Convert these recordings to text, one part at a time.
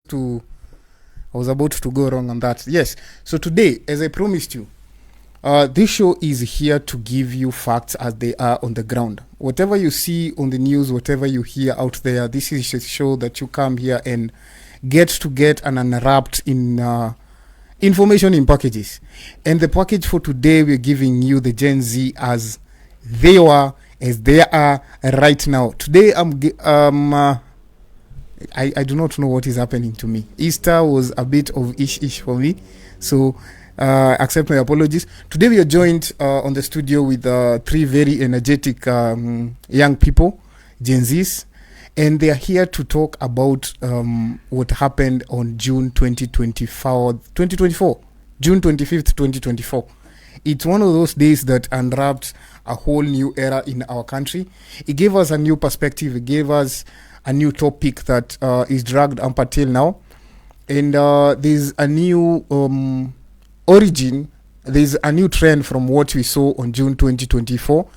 to I was about to go wrong on that. Yes. So today, as I promised you, this show is here to give you facts as they are on the ground. Whatever you see on the news, whatever you hear out there, this is a show that you come here and get and unwrapped in information in packages. And the package for today, we're giving you the Gen Z as they are right now. Today, I do not know what is happening to me. Easter was a bit of ish for me, so accept my apologies. Today we are joined on the studio with three very energetic young people, Gen Zs, and they are here to talk about what happened on June 2024, June 25th, 2024. It's one of those days that unwrapped a whole new era in our country. It gave us a new perspective. It gave us a new topic that is dragged up until now. And there's a new origin. There's a new trend from what we saw on June 2024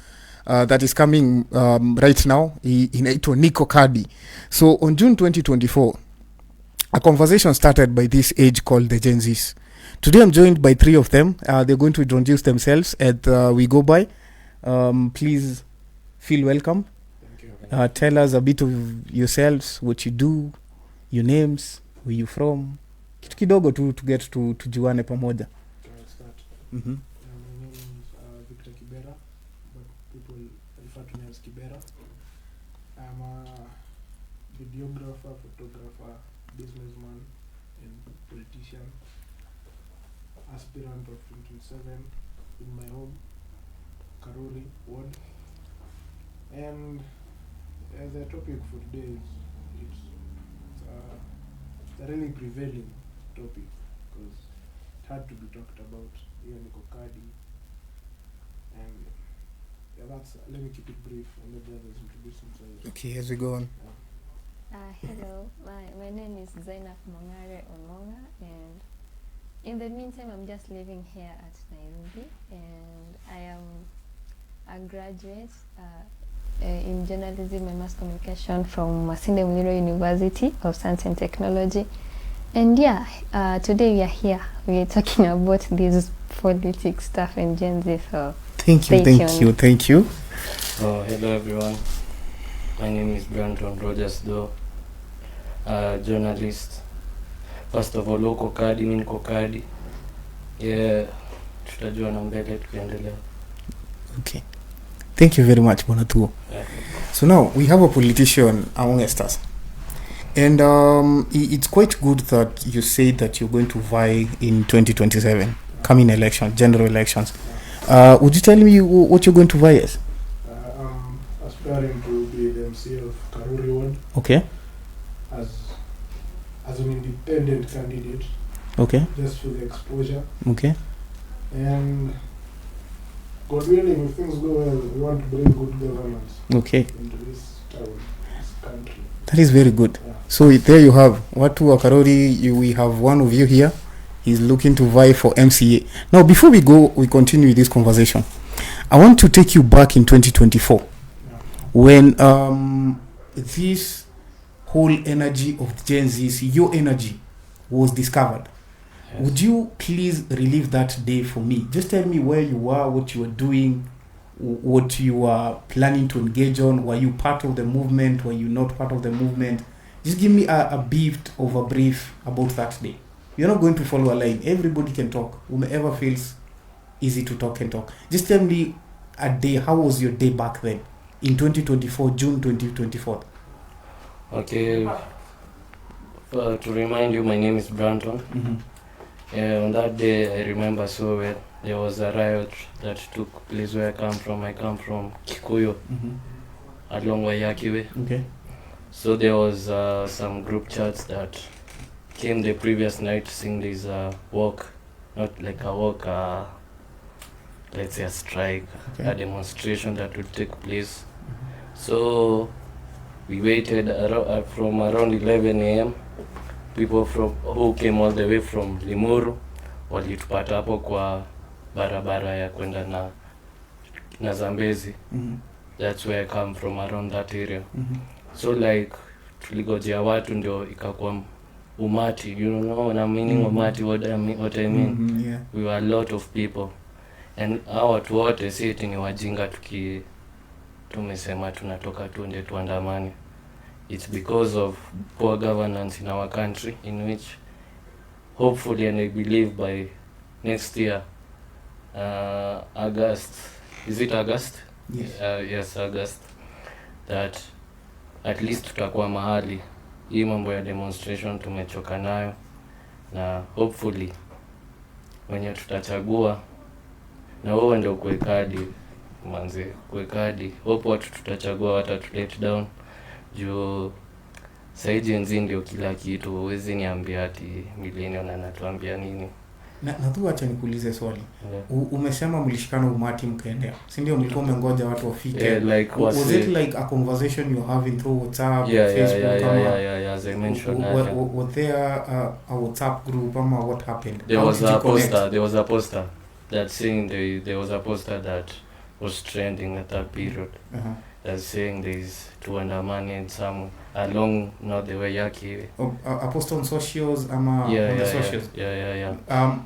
that is coming right now in Nico Cardi. So on June 2024, a conversation started by this age called the Gen Zs. Today I'm joined by three of them. They're going to introduce themselves as we go by. Please feel welcome. Tell us a bit of yourselves, what you do, your names, where you from. Kitu kidogo to get to tujuane pamoja. My name is Victor Kibera, but people refer to me as Kibera. I'm a videographer, photographer, businessman, and politician. Aspirant of 2027 in my home, Karuri ward. And the topic for today is it's a really prevailing topic because it had to be talked about here in Kokadi. And let me keep it brief and let the others introduce themselves. Okay, as we go on. Hello, my name is Zainab Mongare Omonga, and in the meantime I'm just living here at Nairobi, and I am a graduate in journalism and mass communication from Masinde Muliro University of Science and Technology. And today we are here. We are talking about this politics stuff and Gen Z. So thank you. Oh, hello everyone. My name is Brandon Rogers Doe, journalist. First of all, local card, mimi niko kadi. Yeah, tutajua na mbele tukiendelea. Okay. Thank you very much, Bonatuo. Yeah. So now we have a politician amongst us. And it's quite good that you say that you're going to vie in 2027, coming election, general elections. Would you tell me what you're going to vie as? I'm aspiring to be the MC of Karuri ward. Okay. As an independent candidate. Okay. Just for the exposure. Okay. And God willing, if things go well, we want to bring good governance into this town, this country. That is very good. Yeah. So there you have Watu wa Karori. We have one of you here. He's looking to vie for MCA. Now, before we continue with this conversation, I want to take you back in 2024 when this whole energy of Gen Zs, your energy, was discovered. Yes. Would you please relive that day for me? Just tell me where you were, what you were doing, what you were planning to engage on. Were you part of the movement? Were you not part of the movement? Just give me a bit of a brief about that day. You're not going to follow a line. Everybody can talk. Whomever feels easy to talk can talk. Just tell me a day. How was your day back then in 2024, June 2024? Okay. To remind you, my name is Brandon. Mm-hmm. On that day, I remember so well, there was a riot that took place where I come from. I come from Kikuyu, along Wayakiwe. Okay. So there was some group chats that came the previous night to sing this walk, not like a walk, let's say a strike, a demonstration that would take place. So we waited from around 11 a.m. People who came all the way from Limuru walitupata hapo kwa barabara ya kwenda na Zambezi. That's where I come from, around that area. So like tuligojea watu ndio ikakuwa umati, you know na meaning umati, what I mean. Yeah. We were a lot of people, and hao watu wote si eti ni wajinga tumesema tunatoka tuende tuandamane. It's because of poor governance in our country, in which hopefully, and I believe by next year, August, is it August? Yes. Yes, August, that at least tutakuwa mahali hii mambo ya demonstration tumechoka nayo, na hopefully wenye tutachagua na wewe ndio kuwekadi manze, kuwekadi hope watu tutachagua watatulet down juu saiji enzi ndio kila kitu. Huwezi niambia ati millennial anatuambia nini. Na tu acha nikuulize swali. Yeah. Umesema mlishikana umati mkaendea, si ndio? Mlikuwa mmengoja watu wafike. Like was it like a conversation you having through WhatsApp, Facebook, yeah, as I mentioned. Was there a WhatsApp group ama what happened? There was a poster that saying there was a poster that was trending at that period. That's saying there's tuandamane and some along not the way yaki. A post on socials ama on the socials. Yeah.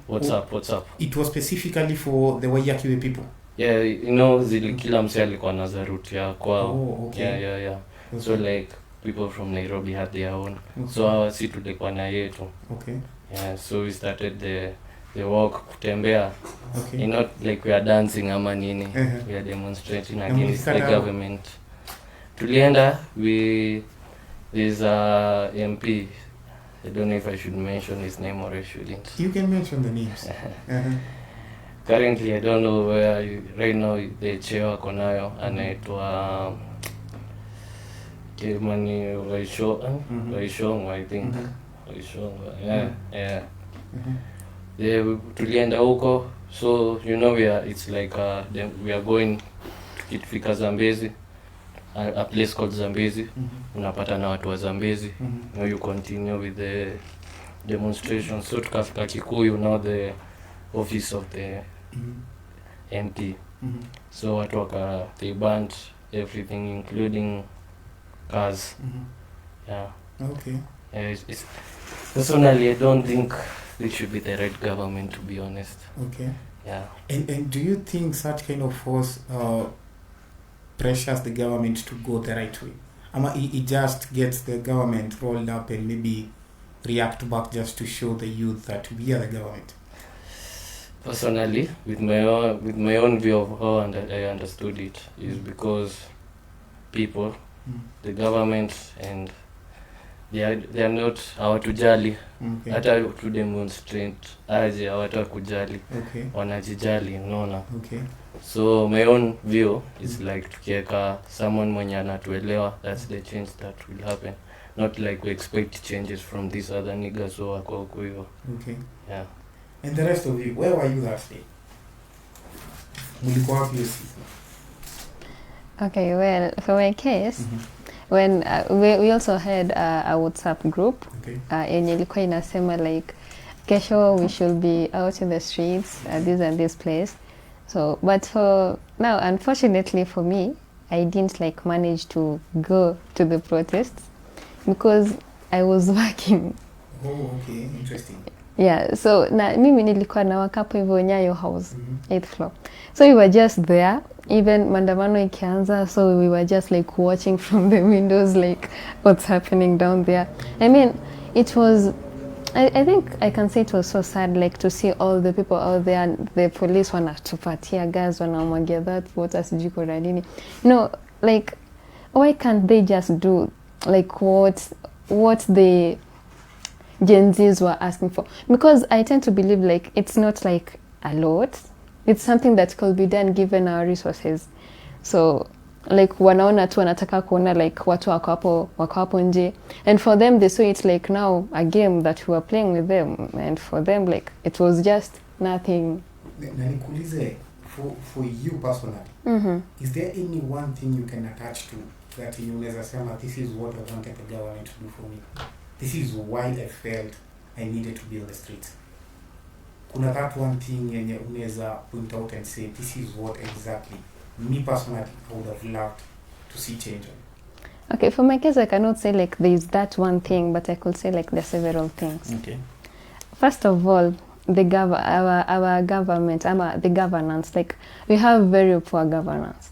WhatsApp. It was specifically for the Wayakiwe people. Yeah, you know kila mse alikuwa na zaruti ya kwao. Oh, okay. Yeah. Okay. So like people from Nairobi had their own. Okay. So our si tulikuwa na yetu. Okay. Yeah, so we started the walk kutembea. Okay. Not like we are dancing ama nini. We are demonstrating against the government. Tulienda, there's a MP, I don't know if I should mention his name or I shouldn't. You can mention the names. Currently I don't know where right now the chair wako nayo anaitwa Kimani Waishong, I think. Waishong, yeah. Tulienda huko, so you know it's like we are going tukifika Zambezi, a place called Zambezi. Unapata na watu wa Zambezi. Now you continue with the demonstration. So tukafika Kikuyu, now the office of the MP. So watu they banned everything including cars. Yeah. Okay. Personally I don't think this should be the right government, to be honest. Okay. Yeah. And do you think such kind of force pressures the government to go the right way? It just gets the government rolled up and maybe react back just to show the youth that we are the government? Personally, with my own view of how I understood it, is because people, the government, and they are not hawatujali. Hata to demonstrate aje hawatakujali. Okay. Wanajijali, unaona. Okay. So my own view is like tukieka someone mwenye anatuelewa, that's the change that will happen. Not like we expect changes from these other niggas who wako huko hivyo. Okay. Yeah. And the rest of you, where were you that day? Mulikuwa wapi hiyo siku? Okay, well, for my case, when we also had a WhatsApp group. Okay. Yenye ilikuwa inasema like kesho we should be out in the streets at this and this place. So, but for now, unfortunately for me, I didn't like manage to go to the protests because I was working. Oh, okay, interesting. Yeah, so na mimi nilikuwa na wakapo hivyo Nyayo House, 8th floor. So we were just there, even maandamano ikianza, so we were just like watching from the windows like what's happening down there. I mean, it was, I think I can say it was so sad, like to see all the people out there, the police wanatupatia gas, wanamwagia that water sijui kwa nini. You know, like why can't they just do like what the Gen Zs were asking for? Because I tend to believe like it's not like a lot. It's something that could be done given our resources. So like wanaona tu wanataka kuona like watu wako hapo nje, and for them they saw it like now a game that we were playing with them, and for them like it was just nothing. Na nikuulize, for you personally, is there any one thing you can attach to that you unaweza sema this is what I wanted the government to do for me, this is why I felt I needed to be on the streets? Kuna that one thing yenye unaweza point out and say this is what exactly me personally I would have loved to see change on? Okay, for my case, I cannot say like there's that one thing, but I could say like there's several things. Okay. First of all, our government, the governance, like we have very poor governance.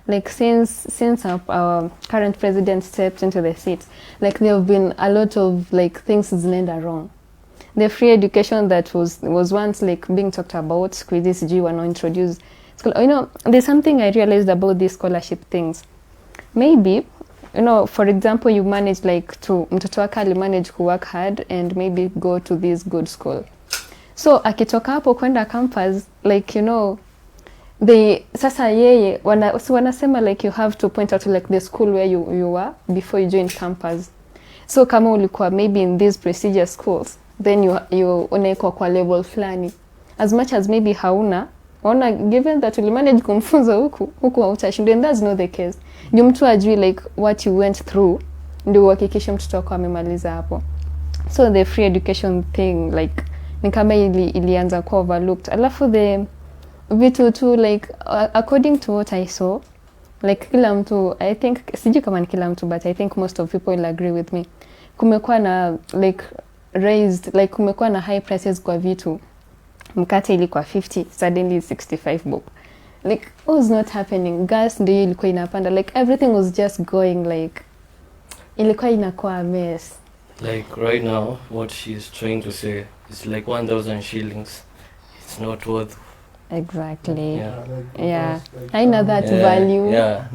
Like since our current president stepped into the seat, like there have been a lot of like things zinaenda wrong. The free education that was once like being talked about, squeezes G were not introduced. You know, there's something I realized about these scholarship things. Maybe, you know, for example, you manage like to mtoto wako alimanage ku work hard and maybe go to this good school. So akitoka hapo kwenda campus, like, you know, sasa yeye wanasema like you have to point out like the school where you were before you joined campus. So kama ulikuwa maybe in these prestigious schools, then you unaekwa kwa level fulani. As much as maybe hauna given that ulimanage kumfunza huku hautashinda, and that's not the case. Ndio mtu ajui like what you went through, ndio uhakikishe mtoto wako amemaliza hapo. So the free education thing like ni kama ilianza kuwa overlooked. Alafu the vitu tu like according to what I saw, like kila mtu, I think sijui kama ni kila mtu, but I think most of people will agree with me, kumekuwa na like raised, like kumekuwa na high prices kwa vitu. Mkate ilikuwa 50, suddenly 65 bob. Like what was not happening? Gas ndio ilikuwa inapanda, like everything was just going like ilikuwa inakuwa a mess. Like right now what she's trying to say is like 1,000 shillings, it's not worth. Exactly. Yeah. I know that value. Yeah.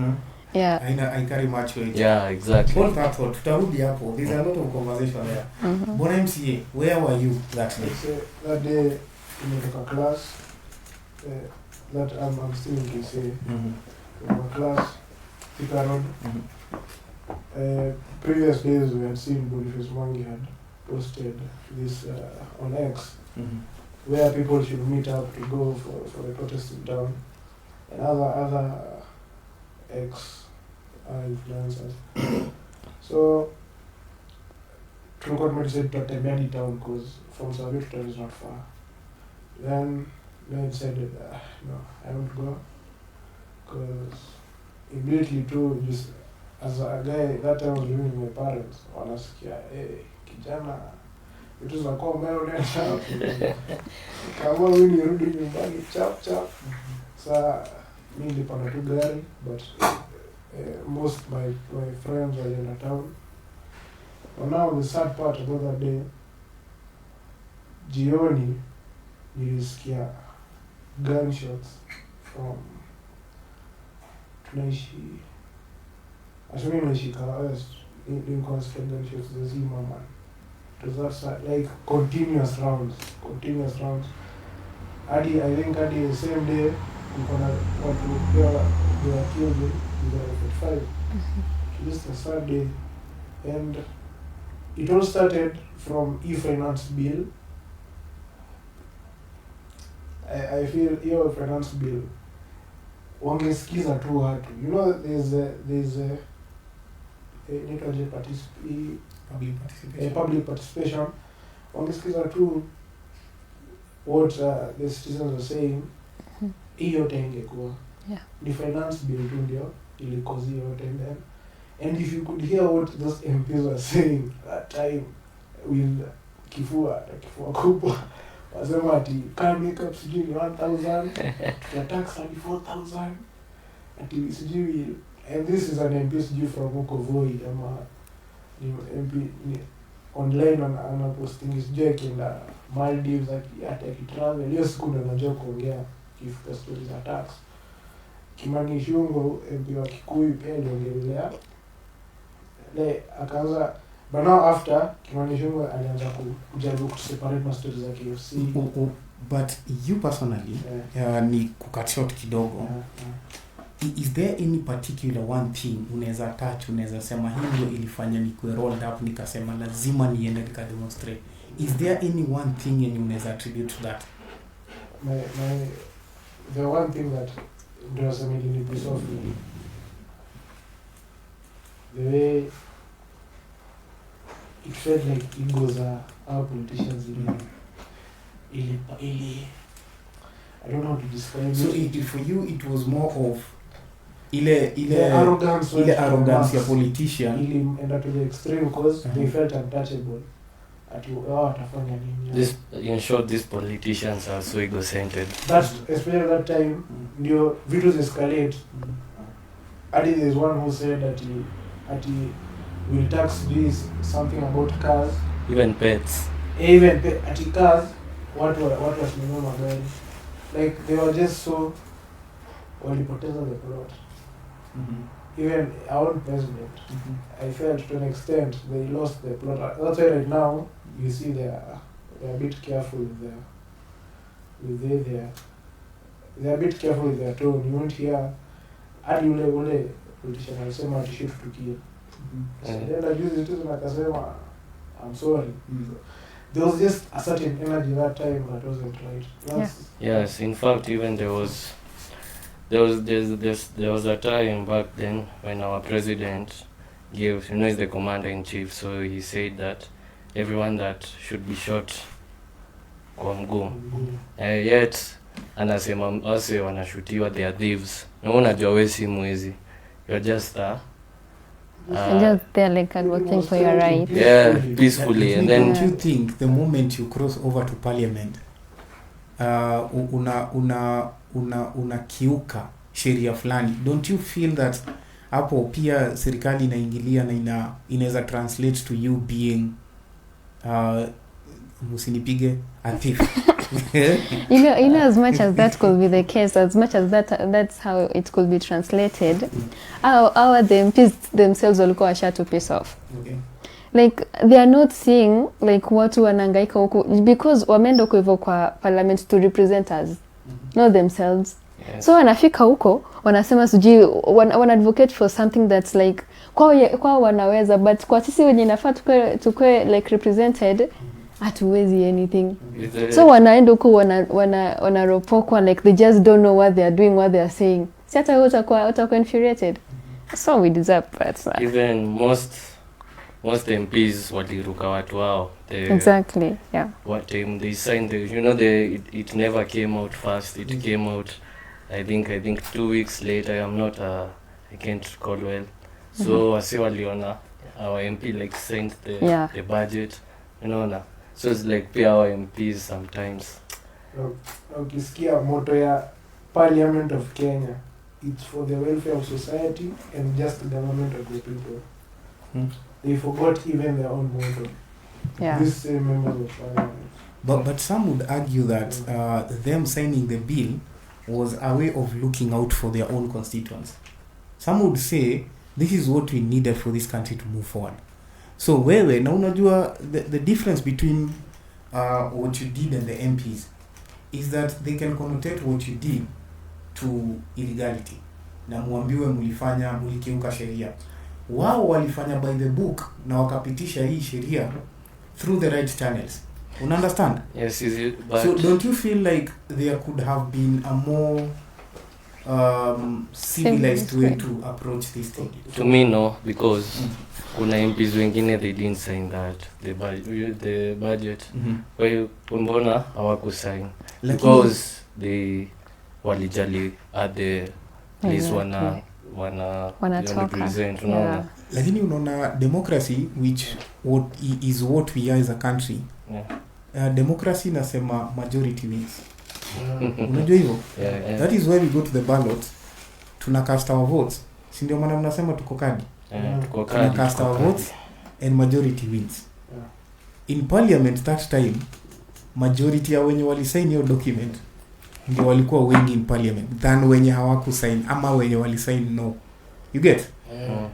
Yeah. I carry much weight. Yeah, exactly. All that thought, tutarudi hapo. There's a lot of conversation there. Bona MCA, where were you that day? That day in a class, that I'm still in KCA. In my class, Thika Road. Previous days we had seen Boniface Mwangi had posted this on X, where people should meet up to go for a protest in town, and other influencers. So tulikuwa tumedecide tutatembea hadi town because from Savio town is not far. Then I decided no, I won't go because immediately too, just as a guy that time I was living with my parents, wanasikia kijana vitu zinakuwa umeona chap kama wewe nirudi nyumbani chap. Sa mimi nilipanda tu gari, but most my friends were in town. But now the sad part about that day, jioni nilisikia gunshots from tunaishi asumi naishi West, nilikuwa nasikia gunshots za zima man. It was that like continuous rounds. I think the same day we gonna want to hear they were killed in the 45. This is the third day, and it all started from e-finance bill. I feel your finance bill wangesikiza tu watu. You know, there's a public participation. Wangesikiza tu what the citizens are saying. Hiyo yote ingekuwa. The finance bill tu ndio ilikozi yote, and if you could hear what those MPs were saying that time with kifua kubwa, wasema ati car makeup sijui ni 1,000, tax 34,000, ati sijui, and this is an MP sijui from huko Voi ama ni MP ni online ana posting sijui akienda Maldives akitravel. Hiyo siku ndo najua kuongea kifuka stories za tax. Kimani Ichung'wah MP wa Kikuyu pia aliongelea akaanza, but now after Kimani Ichung'wah alianza kujaribu kuseparate stories za KFC. But you personally, ni kukat short kidogo, is there any particular one thing unaweza touch, unaweza sema hii ndio ilifanya nikuwe rolled up nikasema lazima niende nikademonstrate? Is there any one thing and unaweza attribute to that? The one thing that does immediately piss off me, the way it felt like egos are our politicians I don't know how to describe so it. For you it was more of the arrogance ile went to the arrogance max. ya politician Ilienda to the extreme because they Mhm. felt untouchable. Ati wao watafanya nini? This, in short, these politicians are so ego-centered. That especially that time ndio vitu escalate. Ati there's one who said that he will tax this something about cars. Even pets. Even ati cars watu wasinunua magari. Like they were just so walipoteza the plot. Even our own president, I felt to an extent they lost the plot. That's why right now you see they're a bit careful they're a bit careful with their tone. You won't hear hadi ule politician alisema ati shoot to kill. Then juzi tu akasema I'm sorry. There was just a certain energy that time that wasn't right. Yes, in fact, even there was a time back then when our president gave, he's the commander in chief, so he said that everyone that should be shot kwa mguu. Yet anasema wase wanashutiwa, they are thieves. Na unajua wewe si mwizi, you're just just there like advocating for your right. Yeah, peacefully. And then don't you think the moment you cross over to parliament unakiuka sheria fulani, don't you feel that hapo pia serikali inaingilia na inaweza translate to you being musinipige a thief? you know as much as that could be the case, as much as that's how it could be translated, our the MPs themselves walikuwa washa to piss off. Okay. Like they are not seeing like watu wanangaika huku because wameenda hivyo kwa parliament to represent us, not themselves. Yes. So wanafika huko wanasema sijui wana advocate for something that's like kwa wanaweza, but kwa sisi wenye inafaa tukwe like represented hatuwezi anything. So wanaenda huko wanaropokwa like they just don't know what they are doing, what they are saying. Si hata utakuwa infuriated. So we deserve that. Even most MPs waliruka watu wao. Exactly, yeah. What time they signed it never came out fast. It came out I think 2 weeks later. I can't recall well. So wasi waliona our MP like signed the budget, so it's like pay our MPs sometimes. Ukisikia moto ya Parliament of Kenya, it's for the welfare of society and just the government of the people. They forgot even their own motto. Yeah. These same members of Parliament. But some would argue that them signing the bill was a way of looking out for their own constituents. Some would say this is what we needed for this country to move forward. So wewe na unajua the difference between what you did and the MPs is that they can connotate what you did to illegality. Na muambiwe mulikiuka sheria. Wao walifanya by the book na wakapitisha hii sheria through the right channels. Understand? Yes, is it, but so don't you feel like there could have been a more civilized way to approach this thing? To me, no, because kuna MPs wengine they didn't sign that the budget. Kwa hiyo mbona hawakusign? Because they walijali at the place wana represent, unaona. Lakini unaona democracy which is what we are as a country. Democracy nasema majority wins. Unajua hivyo? Yeah. That is why we go to the ballot, tunacast our votes. Si ndio maana mnasema tuko kadi? Tunacast our votes and majority wins. In parliament that time, majority ya wenye walisign hiyo document ndio walikuwa wengi in parliament than wenye hawakusign ama wenye walisign no. You get?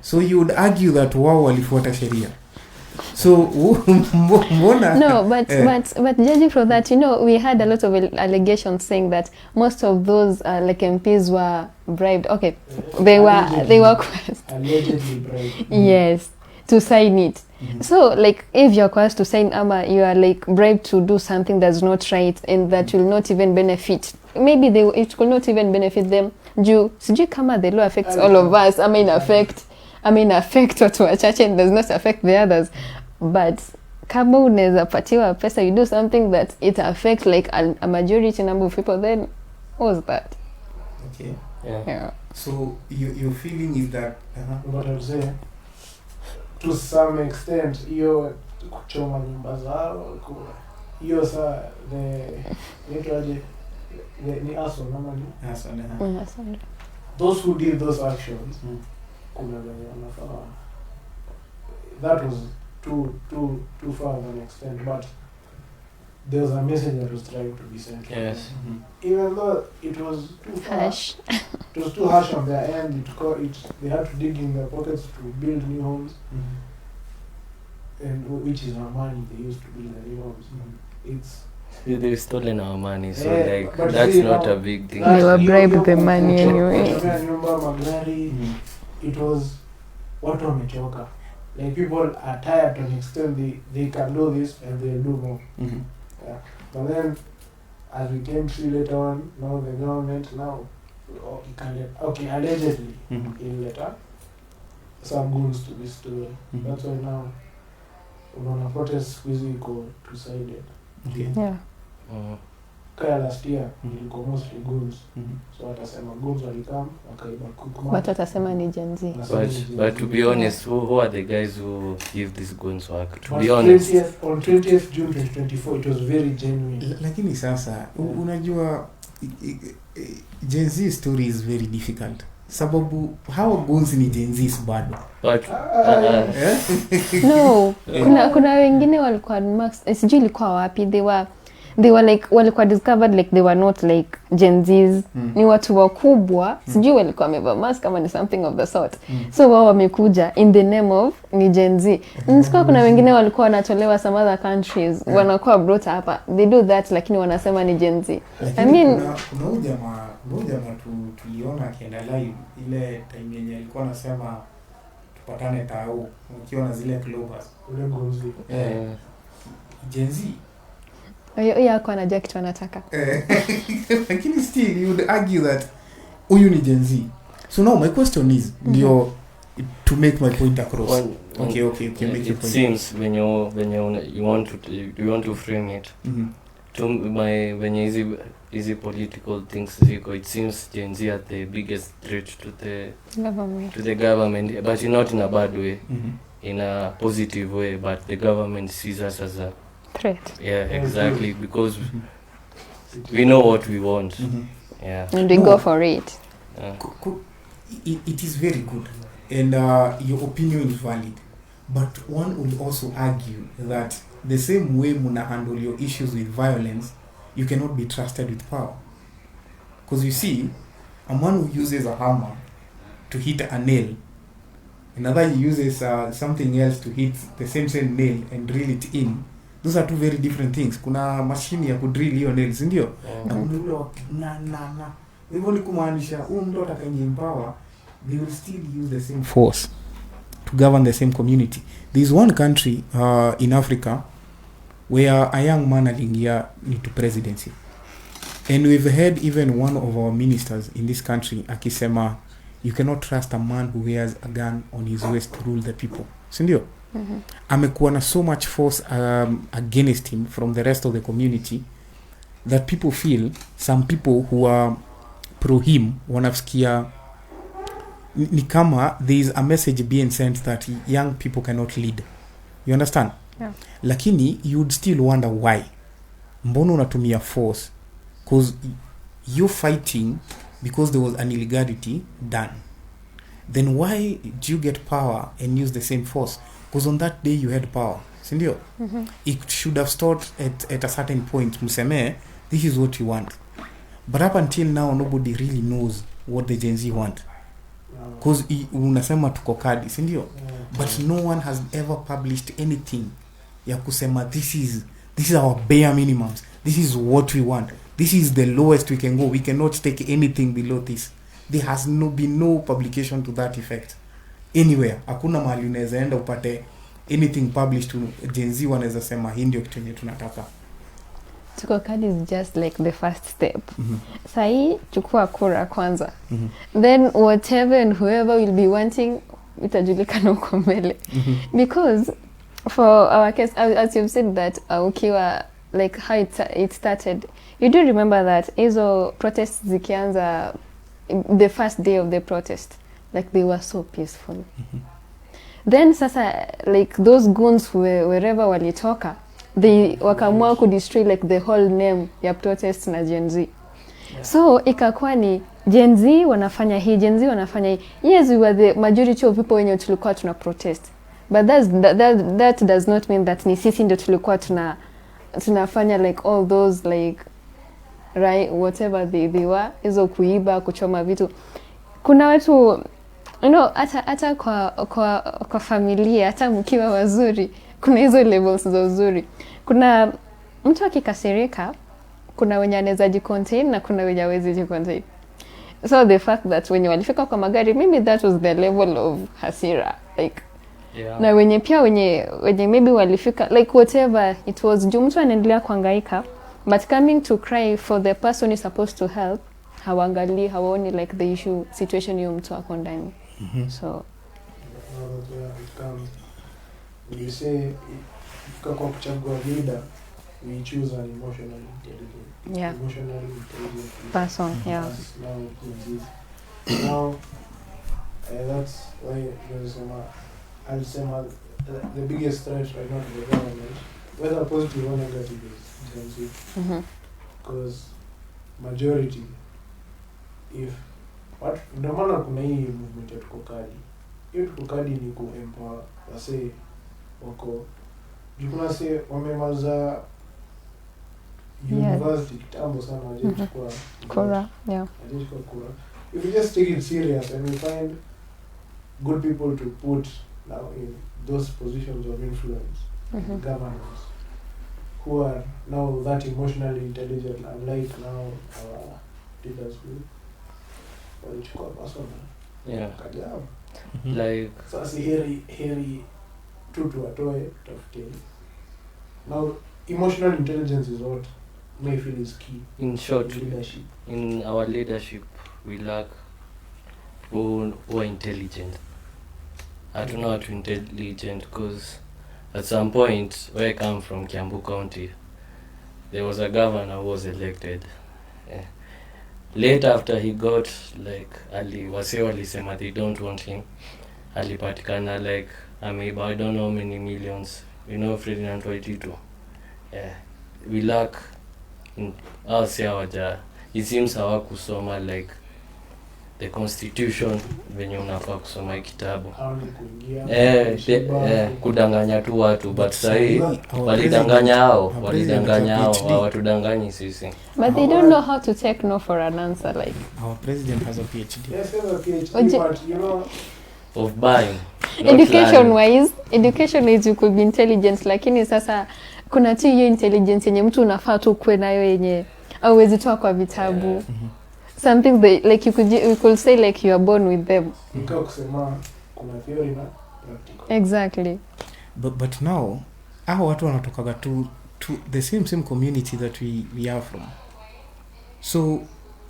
So you would argue that wao walifuata sheria. So no, but judging from that, we had a lot of allegations saying that most of those like MPs were bribed. Okay, they were allegedly bribed. Yes, to sign it. So like if you're coerced to sign you are like bribed to do something that's not right and that will not even benefit. Maybe it could not even benefit them. Sijui kama the law affects all of us. I mean affect watu wachache and does not affect the others. But kama unaweza patiwa pesa, you do something that it affects like a majority number of people, then what was that? Okay. Yeah. So your feeling is that But I would say to some extent hiyo kuchoma nyumba zao hiyo saa inaitwaje ni aso nama ni those who did those actions kuna venye wanafaa that was too far of an extent, but there was a message that was trying to be sent. Yes. Even though it was too far, Harsh. it was too harsh on their end. They had to dig in their pockets to build new homes, and which is our money they used to build the new homes. It's They've stolen our money, so Yeah, like but that's see, not now- a big thing. They were bribed the money anyway. kuchomea nyumba magari, it was watu wamechoka. Like people are tired to an extent they can do this and they'll do more. But then as we came to see later on, now the government allegedly in letter some goons to be stolen. That's why now unaona protest siku hizi iko two-sided. Yeah. Kaya last year ilikuwa mostly goons. So watasema goons walikam wakaiba Quickmart. But watasema ni Gen Z. But to be honest, who are the guys who give these guns work? To But be honest, on 20th June 2024 it was very genuine. Lakini sasa unajua Gen Z story is very difficult. Sababu hawa goons ni Gen Zs bado. but No, kuna wengine walikuwa max, sijui ilikuwa wapi, they were like walikuwa discovered like they were not like Gen Zs. Ni watu wakubwa, sijui walikuwa wamevaa mask kama ni something of the sort. So wao wamekuja in the name of ni Gen Z. Nisikia kuna wengine walikuwa wanatolewa some other countries, wanakuwa brought hapa. They do that lakini wanasema ni Gen Z. I mean kuna ujamaa tuliona akienda live ile time yenye alikuwa anasema tupatane tao ukiwa na zile clovers Ule goons. Gen Z. yako anajua kitu anataka. Lakini still you would argue that huyu ni Gen Z. So now my question is to make my point across. Okay, make your it point. seems when you want to frame it. To when easy political things ziko, it seems Gen Z are the biggest threat to the government, but not in a bad way, in a positive way. But the government sees us as a Threat. Yeah, exactly, because we know what we want. Yeah. And we go for it. It is very good, and your opinion is valid, but one will also argue that the same way muna handle your issues with violence, you cannot be trusted with power. Because you see, a man who uses a hammer to hit a nail, another uses something else to hit the same nail and drill it in. Those are two very different things. Kuna machine ya kudrill hiyo nails, ndio? Na ule na hivyo ni kumaanisha huyu mtu atakaye empower, they will still use the same force to govern the same community. There is one country in Africa where a young man aliingia into presidency, and we've heard even one of our ministers in this country akisema you cannot trust a man who wears a gun on his waist to rule the people, si ndio? Amekuwa na so much force against him from the rest of the community that people feel, some people who are pro him wanasikia ni kama there is a message being sent that young people cannot lead. You understand? Yeah. Lakini you would still wonder why. Mbona unatumia force? Because you're fighting because there was an illegality done. Then why do you get power and use the same force? Because on that day you had power. Sindio? It should have stopped at a certain point. Museme, this is what you want. But up until now, nobody really knows what the Gen Z want. Because unasema tuko kadi, sindio? But no one has ever published anything ya kusema this is our bare minimums. This is what we want. This is the lowest we can go. We cannot take anything below this. There has been no publication to that effect anywhere. Hakuna mahali unaweza enda upate anything published to Gen Z wanaweza sema hii ndio kitu yenye tunataka. Tuko kadi is just like the first step. Sahi chukua kura kwanza. Then whatever and whoever will be wanting itajulikana huko mbele. Because for our case, as you've said that ukiwa like how it started, you do remember that hizo protests zikianza the first day of the protest, like they were so peaceful. Then sasa like those goons wherever walitoka, they wakaamua kudestroy like the whole name ya protest na Gen Z. So ikakuwa ni Gen Z wanafanya hii, Gen Z wanafanya hii. Yes, we were the majority of people wenye tulikuwa tuna protest, but that does not mean that ni sisi ndio tulikuwa tunafanya like all those like right whatever they were, hizo kuiba, kuchoma vitu. Kuna watu hata kwa familia, hata mkiwa wazuri, kuna hizo levels za uzuri. Kuna mtu akikasirika, kuna wenye anaweza jicontain na kuna wenye hawezi jicontain. So the fact that wenye walifika kwa magari, maybe that was the level of hasira, like na wenye pia wenye maybe walifika like whatever it was, juu mtu anaendelea kuhangaika, but coming to cry for the person is supposed to help, hawaoni like the issue situation hiyo mtu ako ndani. So you say kwa kuchagua leader, we choose an emotionally intelligent person. Now that's why I'll say the biggest threat right now to the government, whether positive or negative, is Gen Z. Because majority, if what ndio maana kuna hii movement ya tukokadi. Hiyo tukokadi ni ku-empower wase wako jukuna se wamemaza university kitambo sana hajachukua kura. If you just take it serious and you find good people to put now in those positions of influence, governance, who are now that emotionally intelligent, unlike now our leaders who walichukua personal kajabu. Like sasa heri tutu atoe tafute. Now emotional intelligence is what may feel is key in short, leadership. in our leadership we lack who are intelligent. I don't know how to intelligent, because at some point where I come from, Kiambu County, there was a governor who was elected. Late after he got like walisema they don't want him, alipatikana like ameiba I don't know how many millions, Ferdinand Waititu. We lack in it seems hawakusoma like the constitution venye unafaa kusoma kitabu. Kudanganya tu watu, but sahi walidanganya hao hawatudanganyi sisi. But they don't know how to take no for an answer. Like our president has a PhD. Yes, he has a PhD, but of buying. Education wise you could be intelligent, lakini sasa kuna tu hiyo intelligence yenye mtu unafaa tu kuwe nayo yenye hauwezi toa kwa vitabu. Something like you could say like you are born with them. Kusema kuna theory na practical. Exactly. But now hao watu wanatokaga to the same community that we are from. So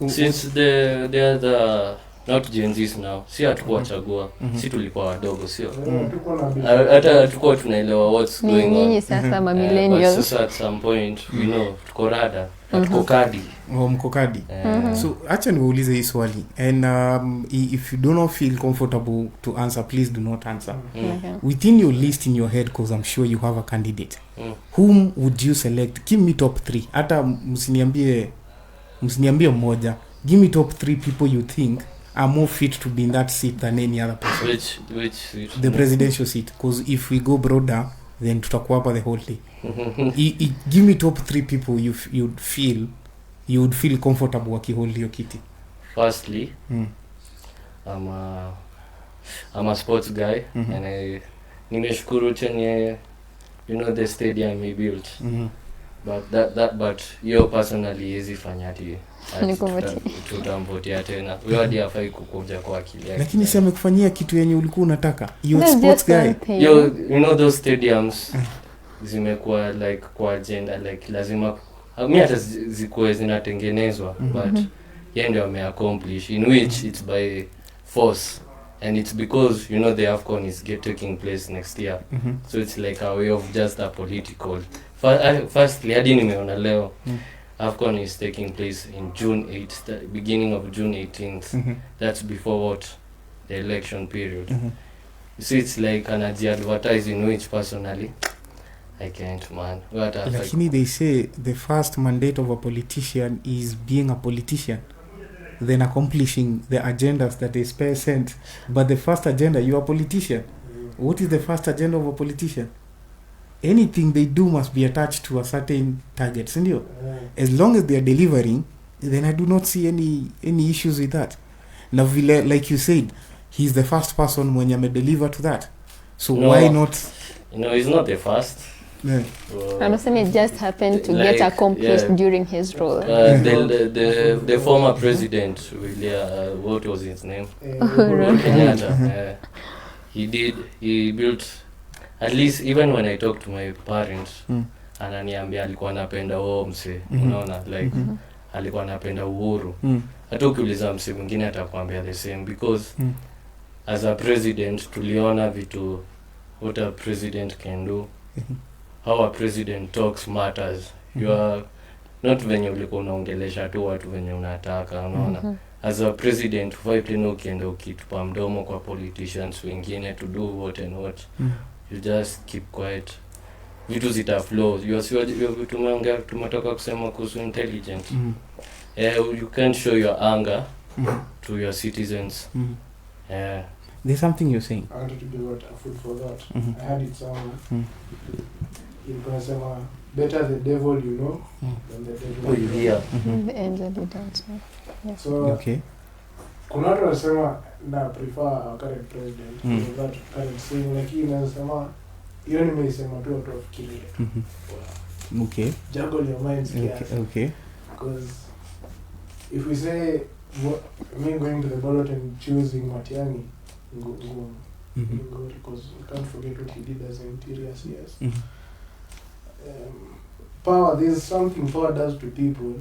since they are the not Gen Zs now, si hatukuwa chagua, si tulikuwa wadogo, sio? Hata hatukuwa tunaelewa what's going on. Nyinyi sasa ma millennials. But so at some point we know tuko rada, tuko kadi. Mkokadi. So acha niwaulize hii swali, and if you do not feel comfortable to answer, please do not answer. Okay. Within your list in your head, because I'm sure you have a candidate, whom would you select? Give me top 3. Hata msiniambie mmoja. Give me top 3 people you think are more fit to be in that seat than any other person. Which seat? The presidential seat, because if we go broader, then tutakuwa hapa the whole day. Give me top 3 people you would feel comfortable wakihold your kiti. Firstly, I'm a sports guy, and nimeshukuru chenye the stadium we built. But you personally easy fanyati tutamvotia tena. Wewe hadi hafai kukuja kwa akili yake. Lakini si amekufanyia kitu yenye ulikuwa unataka. You sports guy. Those stadiums zimekuwa like kwa agenda, like lazima hata zikuwe zinatengenezwa, but yeye ndio ameaccomplish, in which it's by force, and it's because the AFCON is taking place next year. So it's like a way of just a political. Firstly, hadi nimeona leo AFCON is taking place in June 8th, the beginning of June 18th. That's before what? The election period. You see, it's like an advertising, which personally, I can't, man. What a Lakini they say the first mandate of a politician is being a politician, then accomplishing the agendas that they sent. But the first agenda, you are a politician. What is the first agenda of a politician? Anything they do must be attached to a certain target, sindio? As long as they are delivering, then I do not see any issues with that. Now, like you said, he's the first person when you may deliver to that. So No. why not? he's not the first. Yeah. I'm saying it just happened to Like, get accomplished yeah. during his role. The former president, William, what was his name? Kenyatta. He built, at least even when I talk to my parents, ananiambia alikuwa anapenda mse, unaona, like alikuwa anapenda uhuru. Hata ukiuliza mse mwingine atakwambia the same, because as a president tuliona vitu what a president can do. How a president talks matters. You are not venye ulikuwa unaongelesha tu watu venye unataka, unaona. As a president ufai tena ukienda ukitupa mdomo kwa politicians wengine to do what and what. You just keep quiet. Vitu zita flow. Tumetoka kusema kuhusu intelligent. You can't show your anger to your citizens. There's something you're saying. I wanted to give out a food for that. I had it somewhere. Ilikuwa sema better the devil you know than the devil you hear. The angel you don't know. Yes. So Okay. kuna watu wanasema na prefer our current president to that current saying, lakini nasema hiyo nimeisema tu watu wafikirie. Okay. Juggle your minds kiasi. Okay. Because if we say me going to the ballot and choosing Matiang'i, because we can't forget what he did as an interior CS. Power, there's something power does to people.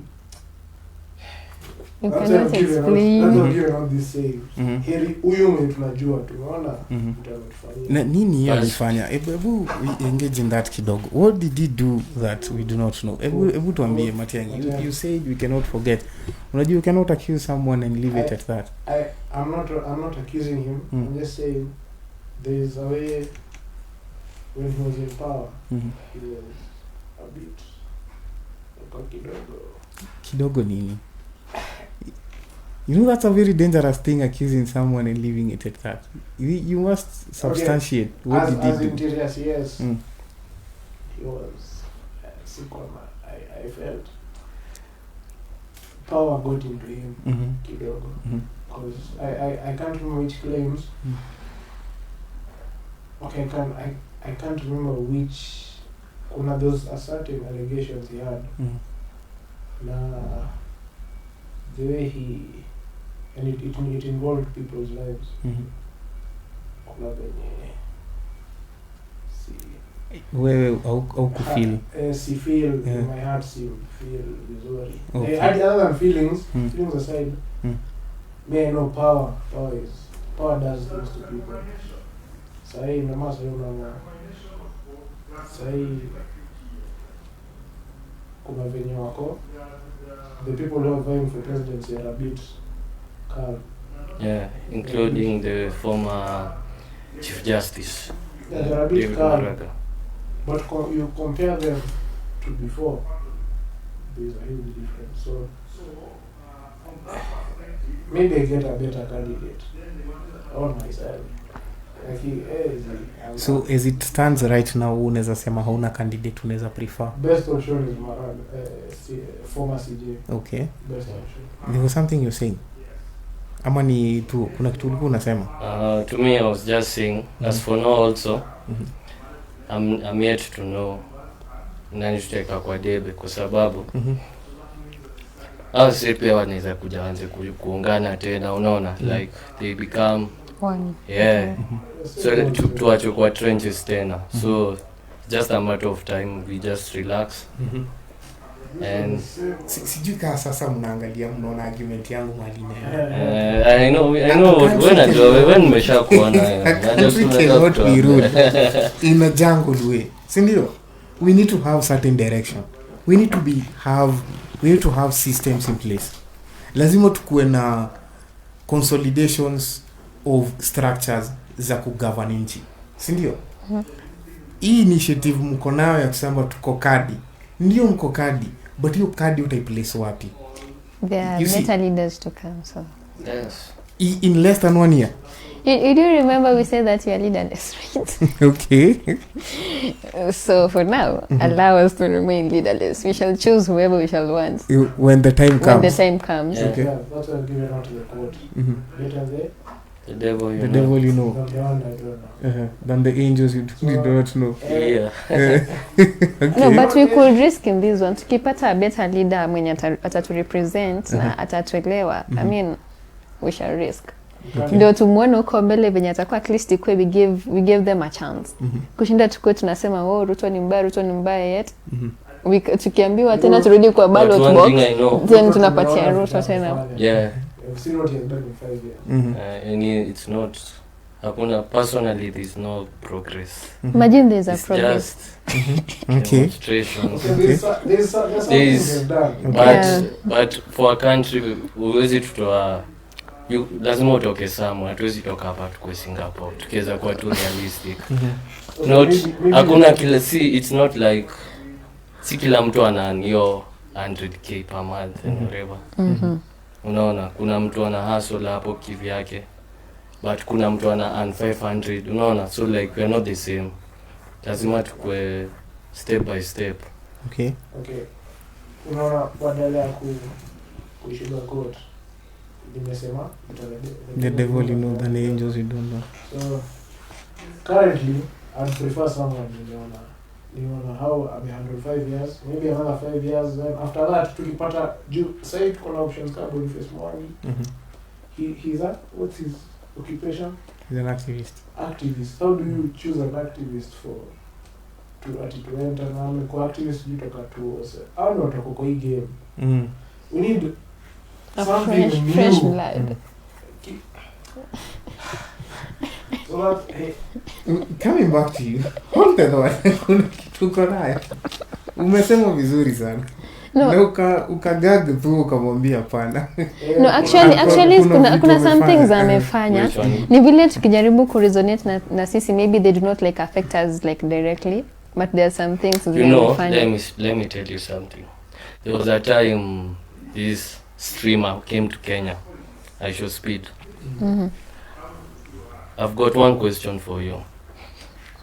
You That's cannot why explain. That's why giving out this save. Heri huyu mwenye tunajua tunaona mtu ametufanyia. Na nini alifanya? Hebu engage in that kidogo. What did he do that we do not know? Hebu tuambie Matiang'i. You said we cannot forget. Unajua you cannot accuse someone and leave it at that. I'm not accusing him. I'm just saying there is a way when he was in power, he was a bit Kidogo nini? You know that's a very dangerous thing, accusing someone and leaving it at that. You must substantiate what as, did he as do. interior CS, he was sick on I felt power got into him kidogo. Because I can't remember which claims. Okay, I can't remember which. Kuna those certain allegations he had. The way he and it involved people's lives. Kuna venye Wewe au kufeel. si feel in my heart, si feel vizuri. Okay. Other than feelings aside, me I know power does things to people. Sahi mama sahi unaona. Sahi kuna venye wako. The people who are vying for presidency are a bit calm. Yeah, including the former Chief Justice. Yeah, they're a bit David calm. Maraga. But you compare them to before, there's a huge difference. So maybe I get a better candidate on my side. So as it stands right now, unaweza sema hauna candidate unaweza prefer? Best option is Maraga, former CJ. Okay. Best option. There was something you're saying. Ama ni tu kuna kitu ulikuwa unasema? To me, I was just saying, as for now also, I'm yet to know nani tutaweka kwa debe, kwa sababu au sisi pia wanaweza kuja anze kuungana tena, unaona, like they become One. So tuache kwa trenches tena. So just a matter of time, we just relax. And sijui kama sasa mnaangalia mnaona argument yangu mali I know when nimeshakuona cannot be rude in a jungle way, si ndio? We need to have certain direction. We need to have we need to have systems in place. Lazima tukuwe na consolidations of structures za kugovern nchi, si ndio? Hii initiative mko nayo ya kusema tuko kadi, ndio mko kadi, but hiyo kadi utaiplace wapi? There are better leaders to come, so Yes. In less than 1 year. you do remember we said that we are leaderless, right? Okay. So for now, allow us to remain leaderless. We shall choose whoever we shall want When the time comes. when the time comes. Yeah. Okay. Yeah, that's why I've given out to the quote. Better The devil, you The know. devil you know. than the one I don't know. Than the angels you do not know. Yeah. Okay. No, but we could risk in this one. Tukipata a better leader mwenye atatu represent na atatuelewa. I mean, we shall risk. Ndio tumuone huko mbele venye atakuwa at least ikwe we give them a chance. Kushinda tukue tunasema Ruto ni mbaya yet. Tukiambiwa tena turudi kwa ballot But one box. thing I know, Then tunapatia Ruto tena. yeah, I've seen what he has done in 5 years. it's not, hakuna, personally there's no progress. Imagine there's a It's progress. just Okay. demonstrations. Okay, there's something they've done. But for a country, huwezi tutoa, lazima utoke somewhere, hatuwezi toka hapa tukue Singapore, tukiweza kuwa tu realistic. Not, hakuna kila, it's not like, si kila mtu ana hiyo 100k per month and whatever. Unaona, kuna mtu ana hustle hapo kivyake, but kuna mtu ana earn 500, unaona, so like we are not the same. Lazima tukue step by step. Okay. Unaona, badala ya kusugarcoat, nimesema The devil you know than the angels you don't know. So currently I'd prefer someone nimeona how amehandle 5 years, maybe another 5 years, then after that tukipata say tuko na options kama Boniface Mwangi. He's a, what's his occupation? He's an activist. Activist. How do you choose an activist to enter? Na kwa activist you toka tu au ndo toka kwa hii game. We need A something fresh new. blood. So that, hey, Coming back to you. Hold the door. Kuna kitu uko nayo. Umesema vizuri sana. No. Na ukagag tu ukamwambia pana. No, actually kuna some things amefanya. Which one? Ni vile tukijaribu kuresonate na sisi, maybe they do not like affect us like directly, but there are some things You know, amefanya. let me tell you something. There was a time this streamer came to Kenya. I show speed. I've got one question for you.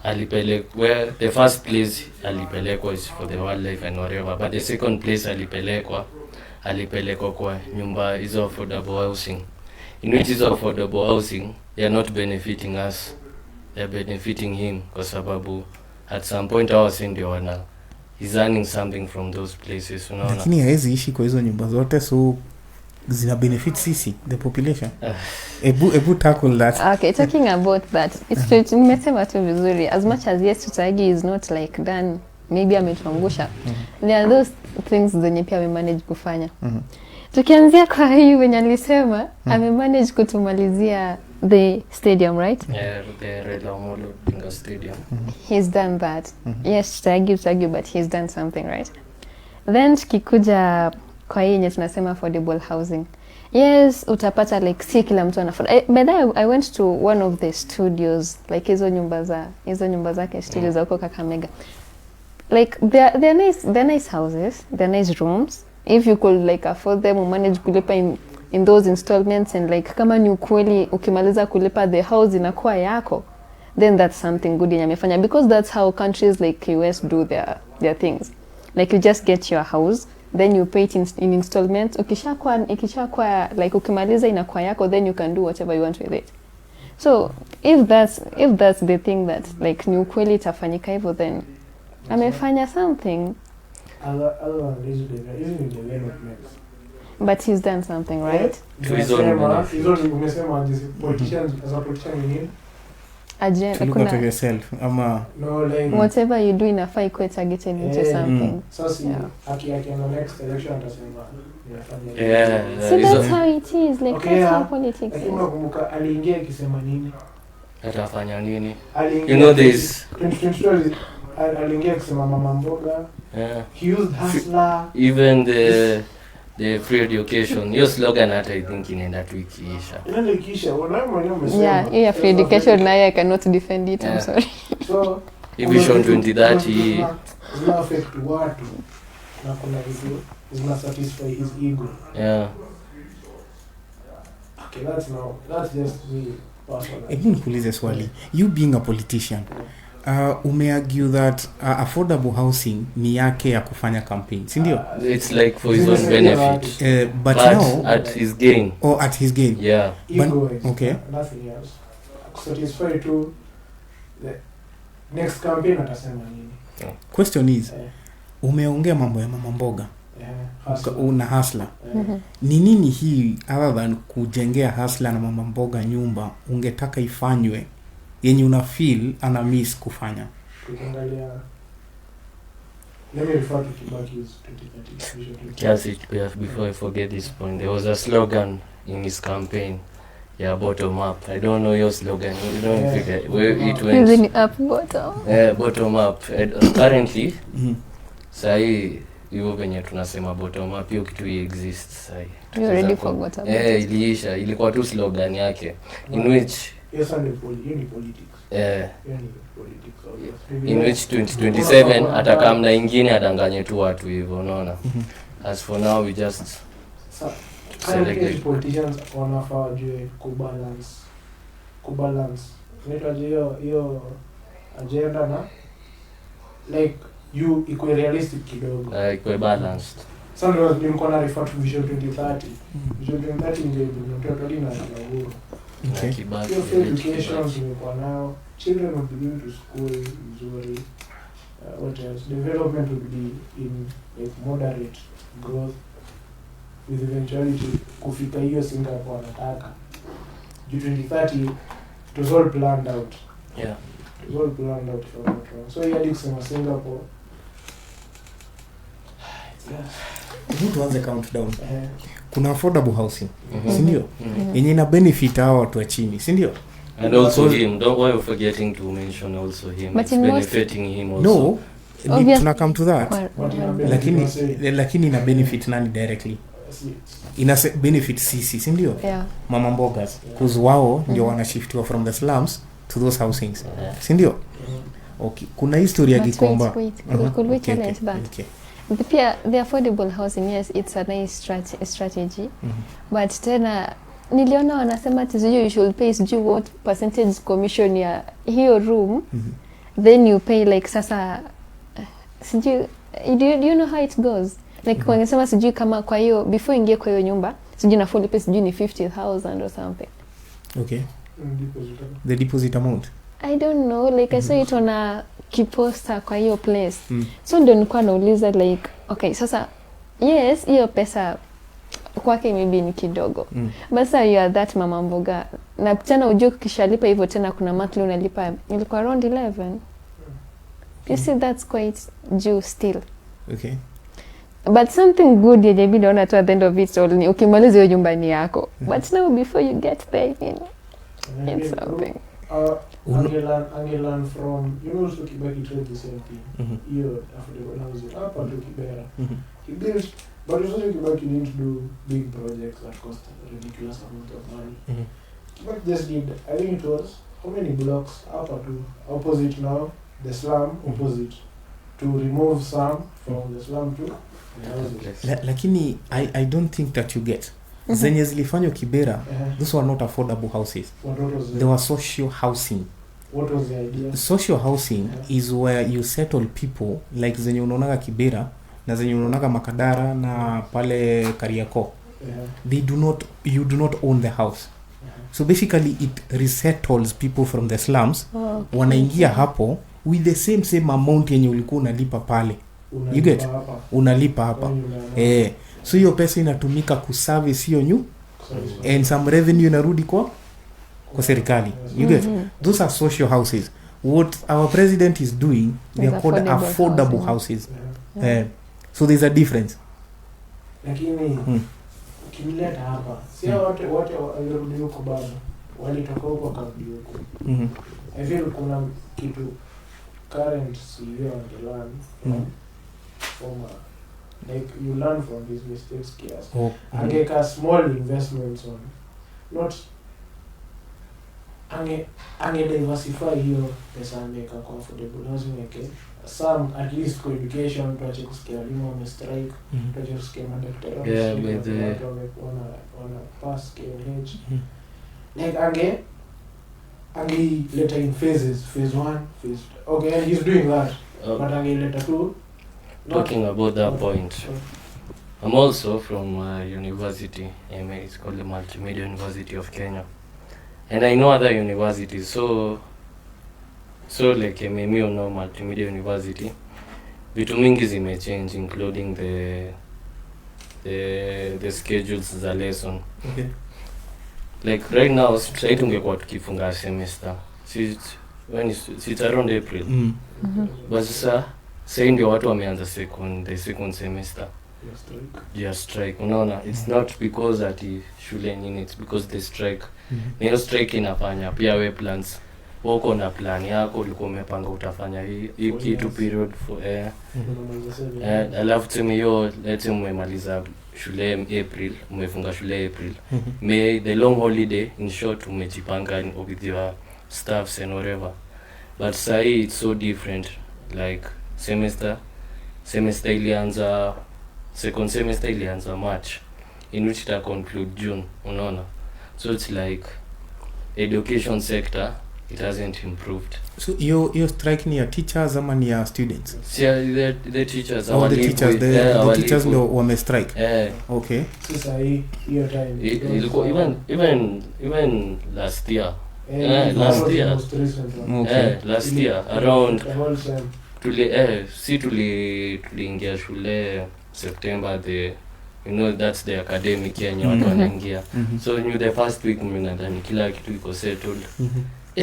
Where the first place alipelekwa is for the wildlife and whatever, but the second place alipelekwa kwa nyumba hizo affordable housing. In which is affordable housing, they are not benefiting us, they are benefiting him, kwa sababu at some point I was saying he's earning something from those places, unaona. Lakini hawezi ishi kwa hizo nyumba zote, so zina benefit sisi the population. Ebu tackle that. Okay, talking about that, it's true. Nimesema tu vizuri, as much as yes tutagi is not like done, maybe ametuangusha. There are those things zenye pia amemanage kufanya. Tukianzia kwa hii wenye alisema amemanage kutumalizia the stadium, right? Yeah, the Raila Amolo Odinga Stadium. He's done that. Yes, tutagi, but he's done something, right? Then tukikuja kwa hii yenye tunasema affordable housing. Yes, utapata like si kila mtu anafuata. By the way, I went to one of the studios, like hizo nyumba zake studios za huko Kakamega. Like they're nice houses, they're nice rooms. If you could like afford them, manage kulipa in those installments, and like kama ni ukweli ukimaliza kulipa the house inakuwa yako, then that's something good yenye amefanya, because that's how countries like US do their things. Like you just get your house, then you pay it in installments. Ikishakuwa like ukimaliza inakuwa yako, then you can do whatever you want with it. So if that's the thing that like ni ukweli itafanyika hivyo, then amefanya something. other than this, isn't the development. But he's done something, right? Umesema politicians as a politician you need. To look at yourself. Ama No, like Whatever you do inafaa ikuwe targeted into something. sasa Yeah. akienda next election atasema inafanya. Yeah, So that's how it is. Like Okay, that's how yeah. politics Lakini is. unakumbuka aliingia akisema nini? atafanya nini? Aliingia You know this. 2022 aliingia kusema mama mboga. Yeah. He used hustler. Even the free education, hiyo slogan hata I think inaenda tu ikiisha. Inaenda ikiisha, wewe mwenyewe umesema. Yeah, free education na I cannot defend it. I'm sorry. So Vision 2030 zina affect watu na kuna vitu zina satisfy his ego. yeah. Okay, that's just me personally. Hebu nikuulize swali. You being a politician, umeargue that affordable housing ni yake ya kufanya campaign, si ndio? It's like for his own benefit. But now at his gain. or at his gain. Yeah. Ego is okay. Nothing else. Satisfy to the next campaign atasema nini? Question is, umeongea mambo ya mama mboga. Una hustler. Ni nini hii other than kujengea hustler na mama mboga nyumba ungetaka ifanywe yenye una feel ana miss kufanya? Tukiangalia, let me refer to Kibaki's 2030 vision. Yes, before I forget this point, there was a slogan in his campaign. Yeah, bottom up. I don't know your slogan. You don't figure where it went. Using up bottom. Yeah, bottom up. Currently, sahi hivyo venye tunasema bottom up, hiyo kitu exists sahi. You already forgot about it. Iliisha. Ilikuwa tu slogan yake. In which Yes, and politics. In which 2027 atakamna ingine adanganye tu watu hivyo, unaona. As for now we just select politicians wanafaa wajue kubalance inaitwaje hiyo agenda na like you ikuwe realistic kidogo, ikuwe balanced. Sasa ndio nilikuwa na refer to vision 2030. Vision 2030 ndio mtoto lina uhuru. Okay. Hiyo free education tumekuwa nao, children will be going to school vizuri. What else? Development will be in like moderate growth with eventuality kufika hiyo Singapore wanataka. 2030 it was all planned out. Yeah. It was all planned out for that one. So hadi kusema Singapore. Tuanze countdown. Kuna affordable housing, si ndio? Yenye ina benefit hao watu wa chini, si ndio? And also him, don't worry forgetting to mention also him. But it's in benefiting him also. No, tuna come to that. Lakini ina benefit nani directly? Ina benefit sisi, si ndio? Yeah. Mama mbogas, cause wao ndio wanashiftiwa from the slums to those housings. Si ndio? Okay. Kuna historia ya Gikomba. Could we challenge that? Okay. The affordable housing, yes, it's a nice strategy. But tena niliona wanasema you should pay what percentage commission ya hiyo room, then you pay like sasa do you know how it goes? Like wanasema sijui kama kwa hiyo before ingie kwa hiyo nyumba sijui na full pay sijui ni 50,000 or something. Okay. The deposit amount? I don't know, like I saw it on a kiposta kwa hiyo place. So ndio nilikuwa nauliza like okay, sasa yes, hiyo pesa kwake maybe ni kidogo. Basa you are that mama mboga. Na tena ujue ukishalipa hivyo tena kuna monthly unalipa ilikuwa around 11. You see that's quite due still. Okay. But something good yenye bila ona to at the end of it all ni ukimaliza hiyo nyumba ni yako. But now before you get there, you know, it's something. Angelan from, you know, so Kibaki tried the same thing. Here, affordable housing, up to Kibera. He built, but also Kibaki didn't do big projects that cost a ridiculous amount of money. Kibaki just did, I think it was, how many blocks up to opposite now, the slum, opposite, to remove some from the slum to the houses. Lakini, I don't think that you get. Zenye zilifanywa Kibera, those were not affordable houses. They were social housing. What was the idea? Social housing is where you settle people, like zenye unaonaga Kibera na zenye unaonaga Makadara na pale Kariakoo. You do not own the house. So basically it resettles people from the slums. Wanaingia hapo with the same amount yenye ulikuwa unalipa pale. You get? Unalipa hapa. So hiyo pesa inatumika kuservice hiyo and some revenue inarudi kwa serikali. You get? Those are social houses. What our president is doing, they are called affordable houses. So there's a difference. Lakini ukimleta hapa, si wote walirudi huko bado. Walitoka huko karudi huko. I feel kuna kitu current CEO angelan from former, like you learn from his mistakes kiasi. Angeka small investments on, not ange diversify hiyo pesa angeka kwa affordable housing yake, some at least for education, tuache kusikia walimu wame strike, tuache kusikia madaktari wana pass KNH. Like ange later in phases, phase 1, phase 2. Okay, and he's doing that, but ange later too. Talking about that point, I'm also from university, it's called the Multimedia University of Kenya, and I know other universities, so like mimi know Multimedia University, vitu mingi zimechange, including the schedules za lesson. Okay. Like right now, sasa tungekuwa tukifunga semester, it's around April. But sasa ndio watu wameanza the second semester. Just strike. Unaona, it's not because that shule nini, it's because the strike. Niyo strike inafanya pia we plans. Wako na plan yako, ulikuwa umepanga utafanya hii kitu period for alafu tuseme hiyo, let's say umemaliza shule April, umefunga shule April. May the long holiday, in short, umejipanga with your staffs and whatever. But say it's so different. Like semester ilianza, second semester ilianza March, in which it conclude June, unaona. So it's like education sector, it hasn't improved. So your strike ni ya teachers ama ni ya students? Yeah, the teachers. The teachers, the teachers ndio wame strike. Okay. Sasa hiyo time. Ilikuwa even last year. Last year around tuliingia shule September, that's the academic yenye watu wanaingia. So the first week mnadhani kila kitu iko settled.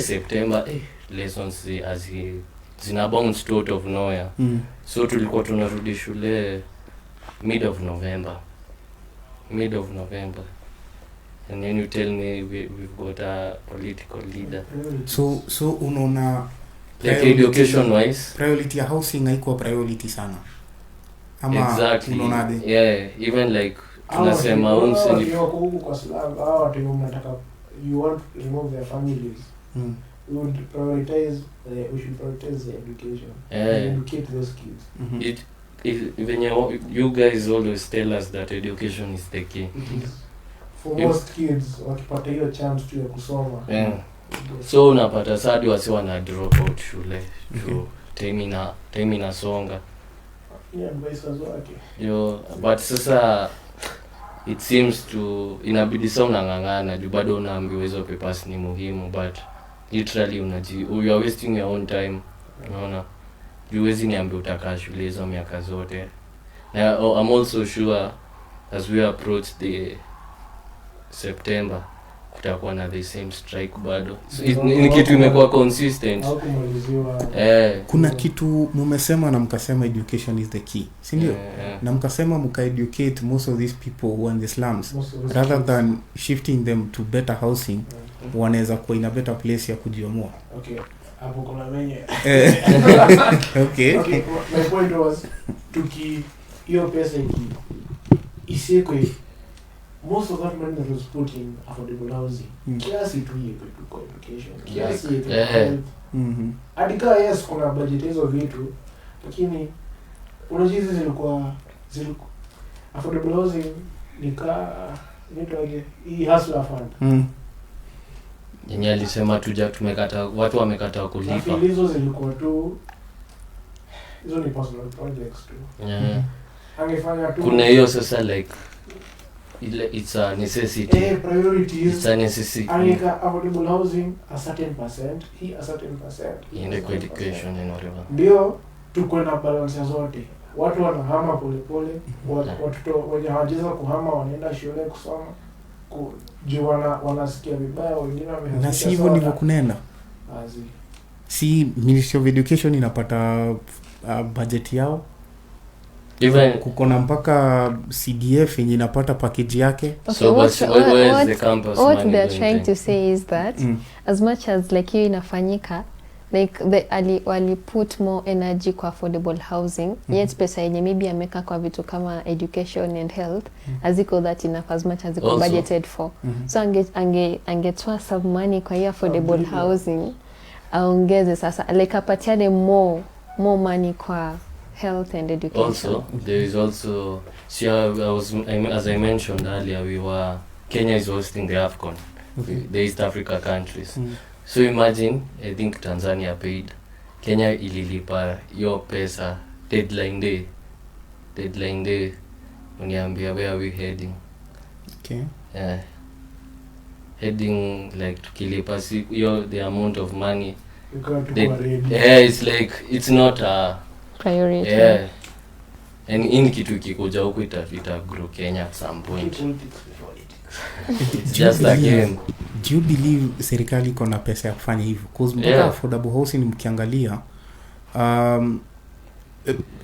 September lessons zina bounce out of nowhere. So tulikuwa tunarudi shule mid of November, and then you tell me we've got a political leader. So unaona like education wise priority ya housing haiko priority sana ama exactly. Unaonaje? Yeah, even like tunasema umseni huko kwa sababu watu mnataka you want to remove their families. We should prioritize the education. Educate those kids. Even you guys always tell us that education is the key. It is. For most kids, wakipata hiyo chance tu ya kusoma. So unapata sadi wasi wana drop out shule. Time inasonga. Advice wake. Yo, but sasa it seems to inabidi sasa unangangana juu bado unaambiwa hizo papers ni muhimu, but literally you are wasting your own time. Unaona, huwezi niambia utakaa shule hizo miaka zote. Now I'm also sure as we approach the September kutakuwa na the same strike bado. So ni kitu imekuwa consistent. Kuna kitu mumesema na mkasema education is the key, si ndio? Na mkasema mka-educate most of these people who are in the slums rather than shifting them to better housing. Wanaweza kuwa in a better place ya kujiamua. Okay, hapo kuna menye. Okay. My point was hiyo pesa isikwe, most of that money that was put in affordable housing, kiasi tu hiyo kwa education, kiasi tu. Adika yes kuna budget hizo vitu, lakini unajizi zilikuwa affordable housing nitoaje hii hustler fund. Yenye alisema watu wamekata kulipa. Hizo zilikuwa tu, hizo ni personal projects tu. Angefanya tu. Kuna hiyo sasa like it's a necessity. Priorities. It's a necessity. Angeka affordable housing a certain percent, a certain percent. In education and whatever. Ndio tuko na balance zote. Watu wanahama polepole, watoto wenye hawajeza kuhama wanaenda shule kusoma. Juu wanasikia vibaya, wengine wamehasisha. Na si hivyo ndivyo kunaenda. Si Ministry of Education inapata budget yao. Even kukona mpaka CDF yenye inapata package yake. Okay, so what the campus what they're trying to say is that as much as like hiyo inafanyika, like wali put more energy kwa affordable housing, yet pesa yenye maybe ameka kwa vitu kama education and health aziko that enough as much as iko budgeted for. So angetoa some money kwa hiyo affordable housing, aongeze sasa like apatiane more money kwa health and education. Also there is also as I mentioned earlier, Kenya is hosting the AFCON, the East Africa countries. So imagine, I think Tanzania paid, Kenya ililipa your pesa deadline day uniambia where are we heading. Okay. Heading like tukilipa the amount of money, it's like it's not a priority. And in kitu kikuja huku ita grow Kenya at some point. It's just a game. Do you believe serikali iko na pesa ya kufanya hivyo? Because affordable housing mkiangalia,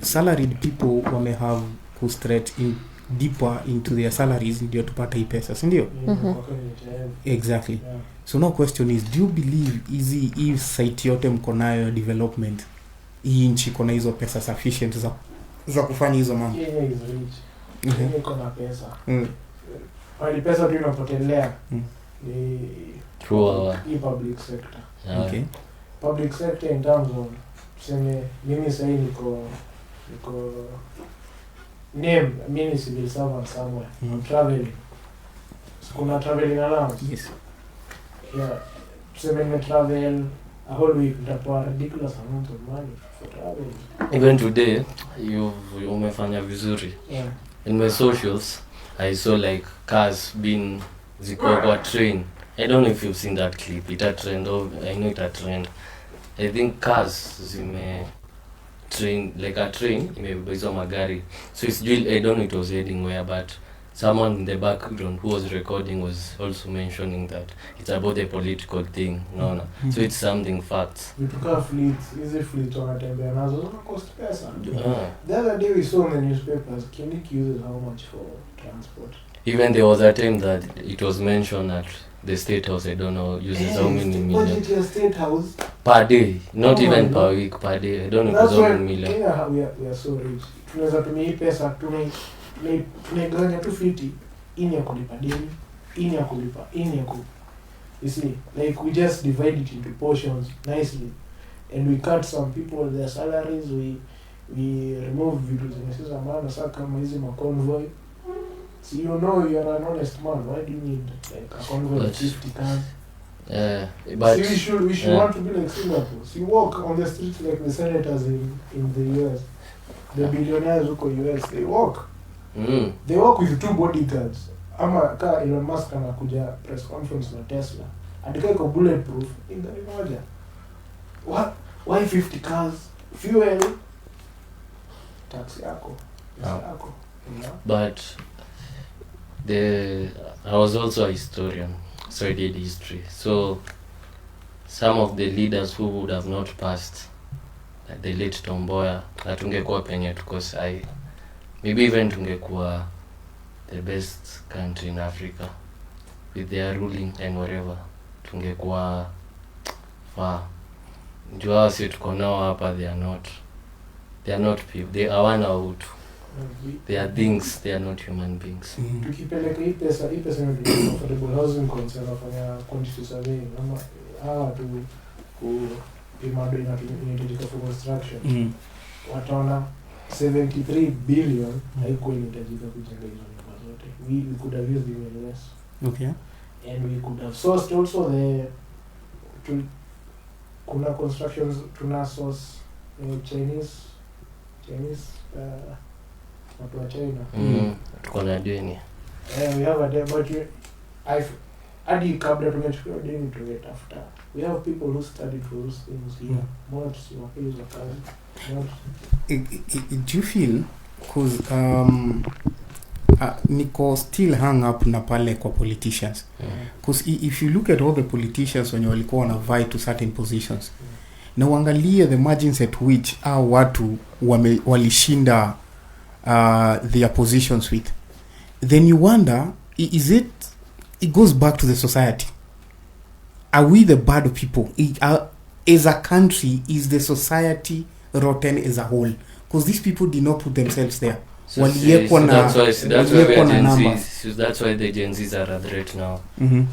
salaried people wame have to stretch in deeper into their salaries ndio tupata hii pesa, si ndio? Exactly. So no question is, do you believe hii site yote mko nayo development hii nchi kuna hizo pesa sufficient za kufanya hizo mambo? Kenya is rich. Kenya iko na pesa. Wali pesa tu inapotelea ni through public sector. Okay. Public sector in terms of mimi sasa niko mimi civil servant somewhere. I'm traveling. So kuna traveling allowance. Yes. Yeah. Travel a whole week, nitapewa ridiculous amount of money for traveling. Even today umefanya vizuri. Yeah. In my socials I saw like cars being ziko kwa train. I don't know if you've seen that clip. It a trend. I know it a trend. I think cars like a train imebebezwa magari. So it's I don't know it was heading where, but someone in the background who was recording was also mentioning that it's about a political thing. No. So it's something facts. Vituka fleets, easy fleet wanatembea nazo cost pesa. The other day we saw in the newspapers, Kindiki uses how much for transport? Even there was a time that it was mentioned that the State House, I don't know, uses how many million budget State House per day, not even per week, per day. I don't know how many million. Kenya, we are so rich. Tunaweza tumia hii pesa tunaganya tu fiti ini ya kulipa deni, ini ya kulipa, you see, like we just divide it into portions nicely, and we cut some people their salaries, we remove vitu zenye maana sasa kama hizi ma convoy. So you know you are an honest man, why do you need like a convoy of 50 cars? But see, we should want to be like Singapore. So you walk on the streets like the senators in the US, the billionaires who go US, they walk. They walk with 2 bodyguards. Ama ka Elon Musk anakuja press conference na Tesla, andika iko bulletproof in gari moja. Why 50 cars? Fuel, taxi yako, yako. But I was also a historian, so I did history. So some of the leaders who would have not passed, like the late Tom Mboya, tungekuwa penye tuko sai. Maybe even tungekuwa the best country in Africa with their ruling and whatever. Tungekuwa far. Njua si tuko nao hapa, they are not people. They are one out. They are things, they are not human beings. Tukipeleka hii pesa ni affordable housing concern wafanya quantity surveying ama hawa tu imado inahitajika for construction. Wataona 73 billion haiko inahitajika kujenga hizo nyumba zote. We could have used even less. Okay. And we could have sourced also kuna constructions tuna source Chinese watu wa China. Tuko na deni. We have a debt, but hadi kabla tumechukua deni tungetafuta. We have people who studied for those things here. Not wakiwa za kazi. Do you feel because niko still hung up na pale kwa politicians, because if you look at all the politicians when walikuwa wana vie to certain positions, na uangalie the margins at which watu walishinda their positions with, then you wonder, it goes back to the society. Are we the bad people? as a country, is the society rotten as a whole? Because these people did not put themselves there. So Waliekwa na- that's why we waliekwa are na Gen numbers. Zs. So that's why the Gen Zs are a threat now. Mhm.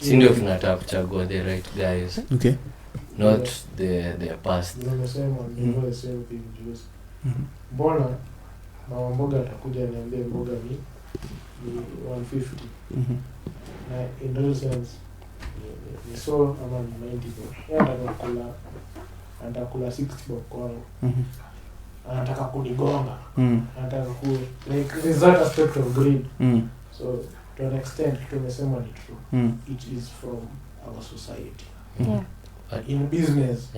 Si ndio tunataka kuchagua the right guys, Okay. not the past. Nimesema ndio the same thing juice. Mbona mama mboga atakuja niambie mboga ni 150 na in real sense ni so ama ni 90 bob. Yeye atakula 60 bob kwangu. Anataka kunigonga. Anataka ku like there's that aspect of greed. So to an extent tumesema ni true. It is from our society. Yeah. In business,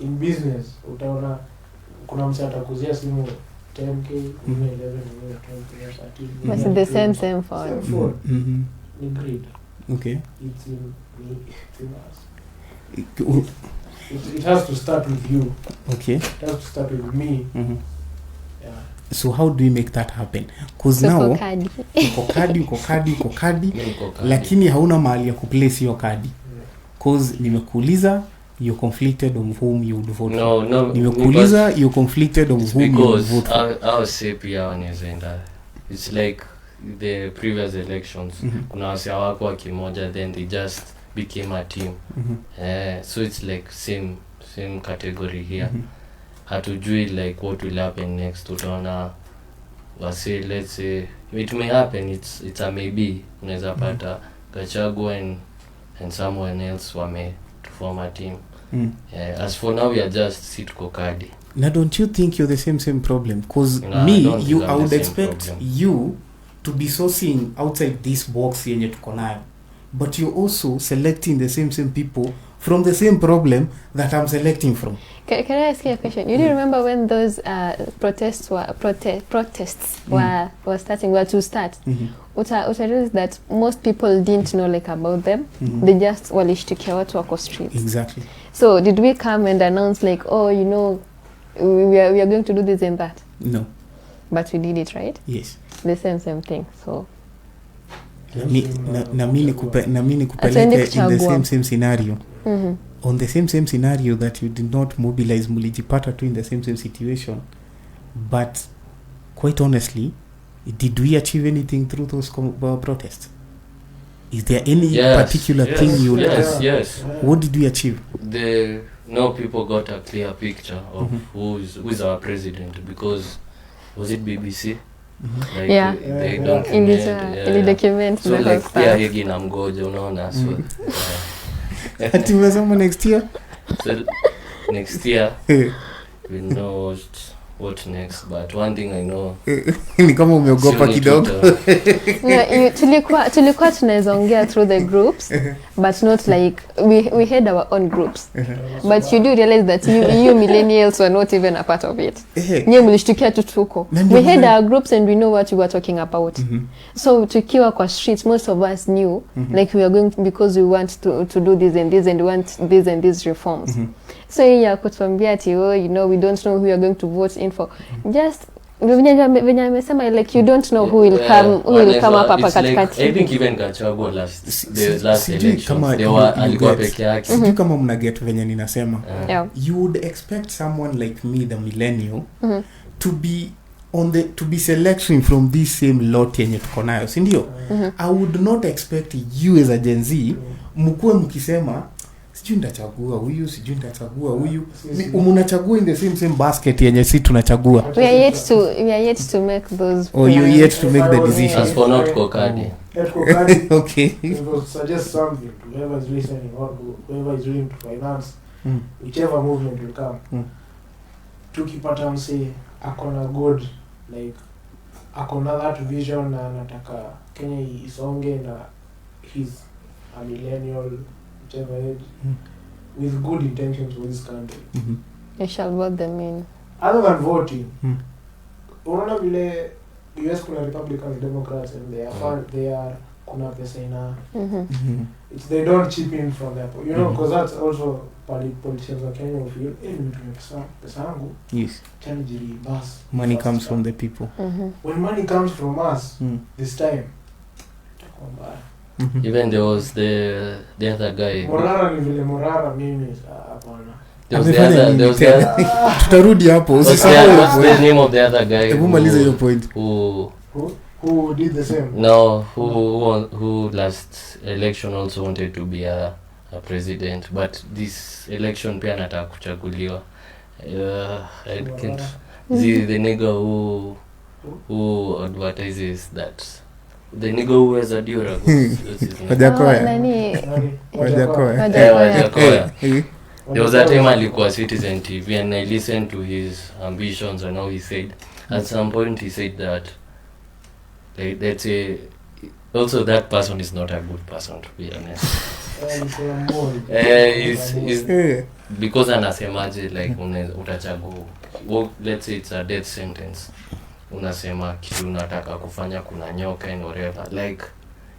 in business utaona kuna mtu atakuzia simu 10k, 11, 12, 13. But it's the same phone. Ni greed. Okay. It's in us. It has to start with you. Okay. It has to start with me. Yeah. So how do we make that happen? Because So now uko kadi. Lakini hauna mahali ya kuplace hiyo kadi. Because nimekuuliza you're conflicted on whom you would vote. No. Nimekuuliza you're conflicted on whom you would vote. Because I'll say pia wanezenda. It's like the previous elections. Kuna wasi wako kimoja, then they just became a team. So it's like same category here. Hatujui like what will happen next. Utaona wasi, let's say it may happen, it's a maybe. Unaweza pata Gachagua and someone else wame to form a team. As for now we are just sit kokadi. Now don't you think you're the same problem? Because I would expect problem. You to be sourcing outside this box yenye tuko nayo, but you're also selecting the same people from the same problem that I'm selecting from. Can I ask you a question? You do remember when those protests were starting, were to start? Uta realize that most people didn't know like about them. They just walishtukia watu wako streets. Exactly. So did we come and announce like, oh, you know, we are going to do this and that? No. But we did it, right? Yes. The same thing. So na mimi nikupeleke in the same scenario. On the same scenario that you did not mobilize, mulijipata tu in the same situation. But quite honestly, did we achieve anything through those protests? Is there any particular thing you yes. What did we achieve? Now people got a clear picture of who's our president, because was it BBC? Like they document so like pia higi na mgoja unaona, so ati umesema next year, so next year we know what next, but one thing I know ni kama umeogopa kidogo. tulikuwa tunaweza ongea through the groups, but not like we had our own groups. But you do realize that you millennials were not even a part of it. Nyie mlishtukia tutuko. We had our groups and we know what we were talking about. So tukiwa kwa streets, most of us knew like we are going because we want to do this and this and we want this and these reforms. So ya kutuambia ati you know we don't know who we are going to vote in for. Just venye amesema like you don't know who will come up hapa katikati. I think even Gachagua last election alikuwa peke yake. Sijui kama mna get venye ninasema. You would expect someone like me, the millennial, to be selecting from this same lot yenye tuko nayo, si ndio? I would not expect you as a Gen Z mkuwe mkisema sijui nitachagua huyu, mnachagua in the same basket yenye si tunachagua. We are yet to make those. Or you yet to make the decision. As for not kokadi. Okay. Suggest something to whoever is listening or whoever is willing to finance whichever movement will come. Tukipata mse akona good, like akona that vision na anataka Kenya isonge na he's a millennial, whichever age, with good intentions for this country. You shall vote them in. Other than voting, unaona vile US kuna Republicans, Democrats, and they are kuna pesa ina. It's they don't chip in from their, you know, because that's also politicians of Kenya will feel, pesa yangu. Yes. Chanjiri bus. Money comes from the people. When money comes from us, this time, Even there was the other guy. Morara ni vile Morara mimi hapana. There was the other. Tutarudi hapo. What's the name of the other guy? Hebu maliza hiyo point. Who did the same? No, who last election also wanted to be a president, but this election pia anataka kuchaguliwa. I can't. The nigga who advertises that. The nigga who wears a Dior. Wajakoya. Nani? Wajakoya. Wajakoya. There was a time alikuwa Citizen TV and I listened to his ambitions and how he said at some point he said that let's say also that person is not a good person, to be honest. Because anasemaje like utachagua, let's say it's a death sentence, unasema kitu unataka kufanya kuna nyoka and whatever, like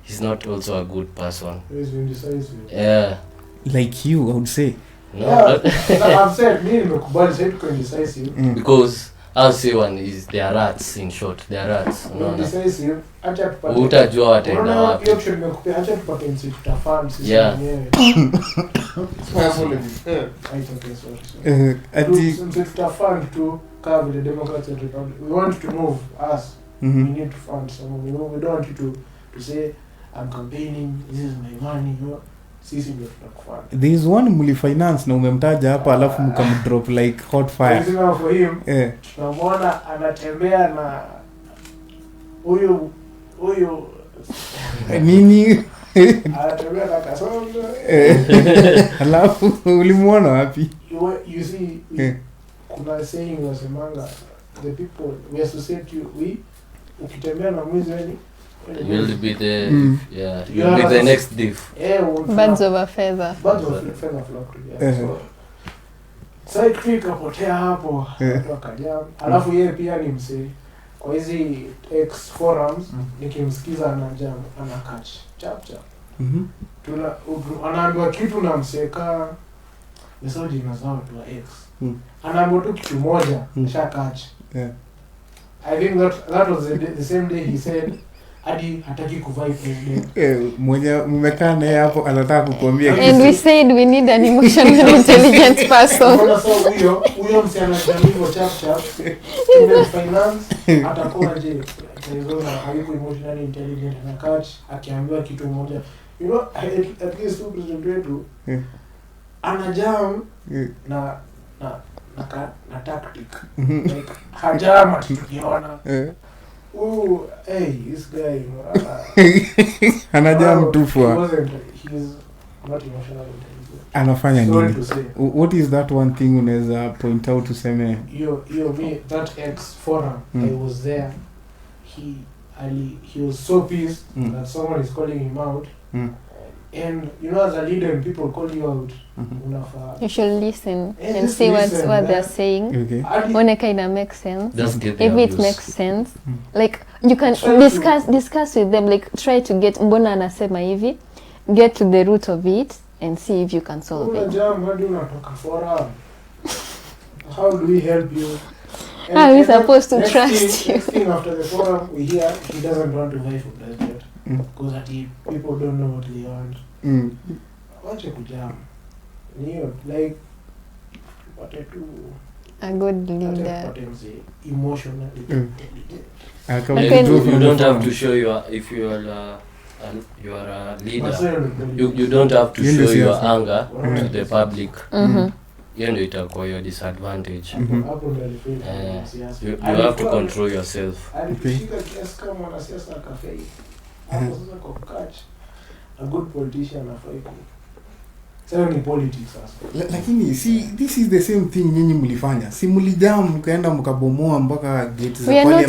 he's not also a good person. He's indecisive. Yeah, like you, I would say. No, I've said me nimekubali sasa tuko indecisive because I'll say one is they are rats, in short they are rats. indecisive. Acha tupate, Utajua wataenda wapi. Hiyo option nimekupea, acha tupate msi tutafund sisi Yeah. wenyewe. Ati Msi tutafund tu kama vile Democrats and Republicans. We want to move us. We need to fund someone. We don't want you to say I'm campaigning, this is my money, you know. Sisi ndio tutakufund. there is one mlifinance na umemtaja hapa alafu mkamdrop like hot fire. For him, tunamwona anatembea na huyu Nini? anatembea na kasongo. Alafu ulimuona wapi? You see, kuna saying wasemanga, the people we associate you, ukitembea na mwizi wewe You'll be the you'll be the next diff. Birds of a feather. Birds of a feather flock together. So kitu kapotea hapo wakajam. Alafu yeye pia ni msee. Kwa hizi X forums nikimsikiza anajam anakatch chap. Anaambiwa kitu na mseka mesoji na zao tu X. Anaambiwa tu kitu moja shakatch. I think that was the same day he said hadi hataki kuvai president. Mwenye mmekaa naye hapo anataka kukuambia kitu. And we said we need an emotional intelligent person. Mbona sasa huyo msichana jamii chap tume finance atakuwa je tazona hayuko emotionally intelligent na catch akiambiwa kitu moja, you know, at least two president wetu anajam na tactic like hajama tukiona this guy anajam tufua. He's not emotionally intelligent. Anafanya nini? What is that one thing unaweza point out tuseme? Me that X forum I was there. He was so pissed that someone is calling him out. And you know, as a leader, when people call you out, you should listen and see what they're saying. Okay. When it kind of makes sense. If it makes sense, like you can discuss with them. Like try to get mbona anasema hivi, get to the root of it and see if you can solve it. How do we help you? How are we supposed to trust you? Next thing after the forum, we hear he doesn't want to vie for president because people don't know what they want. Wacha kujam. Niyo, like, what I do. A good leader. Emotionally intelligent. You don't have to show if you are a leader. You don't have to show your anger to the public. Hiyo ndio itakuwa your disadvantage. You have to control yourself. Alishika kiasi kama mwanasiasa akafei. Hapo sasa kwa catch a good politician afai. Sasa ni politics sasa. Lakini this is the same thing nyinyi mlifanya. Si mlijam mkaenda mkabomoa mpaka gate za parliament.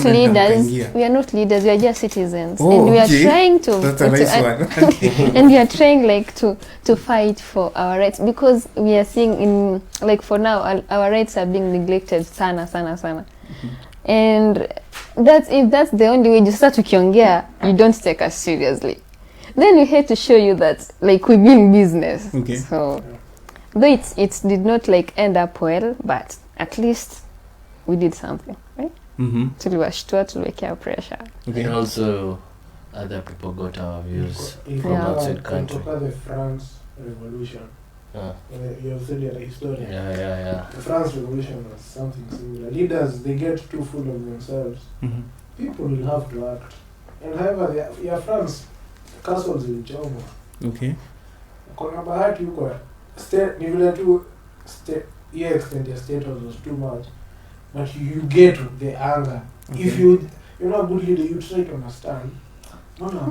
We are not leaders, we are just citizens. Oh, and we are trying to that's a nice one. and we are trying like to fight for our rights, because we are seeing in like for now our rights are being neglected sana. And if that's the only way you start tukiongea, you don't take us seriously. Then we had to show you that like we mean business. Okay. So though it did not like end up well, but at least we did something, right? Tuliwashtua, tuliwekea pressure. Okay. And also other people got our views If from Yeah. outside country. the France Revolution. You have said you're a historian. Yeah. The France Revolution was something similar. Leaders, they get too full of themselves. Mhm. People will have to act. And however, France, castles will choma. Okay. Kuna bahati huko state ni vile tu state hiyo extent ya status was too much, but you get the anger. Okay. If you're not a good leader, you try to understand.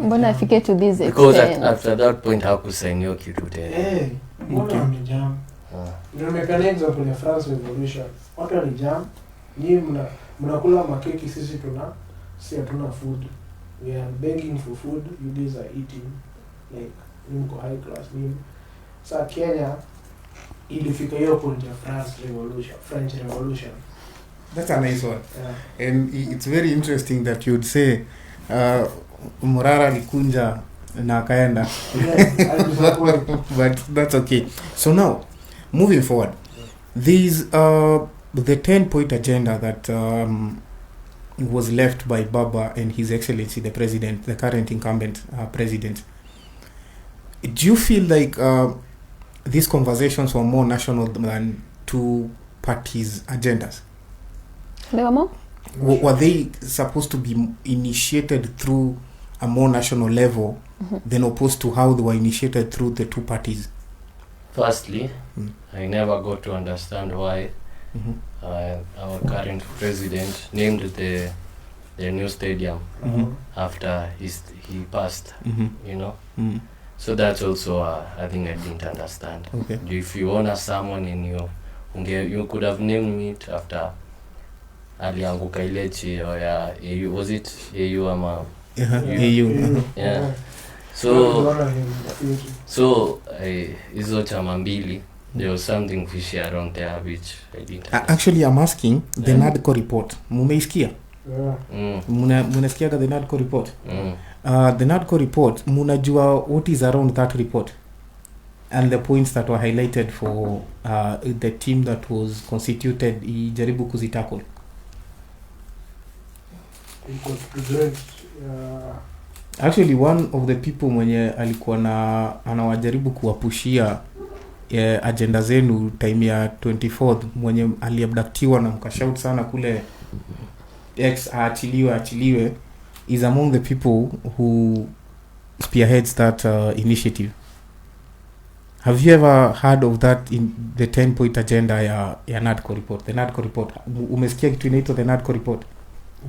Mbona afike to this Because extent? after that point hakusainiwa kitu tena. Mbona Okay. wamejam? Ndio nimependa example ya France Revolution. Watu walijam, nyinyi mnakula makeki, sisi hatuna food. We are begging for food, you guys are eating. Like, mko high class nini. Sa Kenya ilifika hiyo point ya French Revolution. That's a nice one. Yeah. And it's very interesting that you'd say Murara likunja na akaenda. Yeah, I disappoint. But that's okay. So now, moving forward, these the 10-point agenda that was left by Baba and His Excellency the President, the current incumbent president. Do you feel like these conversations were more national than two parties' agendas? They were more? Were they supposed to be initiated through a more national level than opposed to how they were initiated through the two parties? Firstly, I never got to understand why our current president named the new stadium after he passed, you know. So that's also I think I didn't understand. Okay. If you honor someone in you could have named it after alianguka ile cheo ya AU, was it AU ama AU. yeah. So hizo chama mbili, there was something fishy around there which I didn't understand. Actually, I'm asking the NADCO report. Mumeisikia? Yeah. Munasikiaga the NADCO report? The NADCO report, munajua what is around that report? And the points that were highlighted for the team that was constituted ijaribu kuzitackle. Actually, one of the people mwenye alikuwa anawajaribu kuwapushia agenda zenu time ya 24th mwenye aliabductiwa na mkashout sana kule X aachiliwe is among the people who spearheads that initiative. Have you ever heard of that in the 10-point agenda ya NADCO report? The NADCO report. Umesikia kitu inaitwa the NADCO report?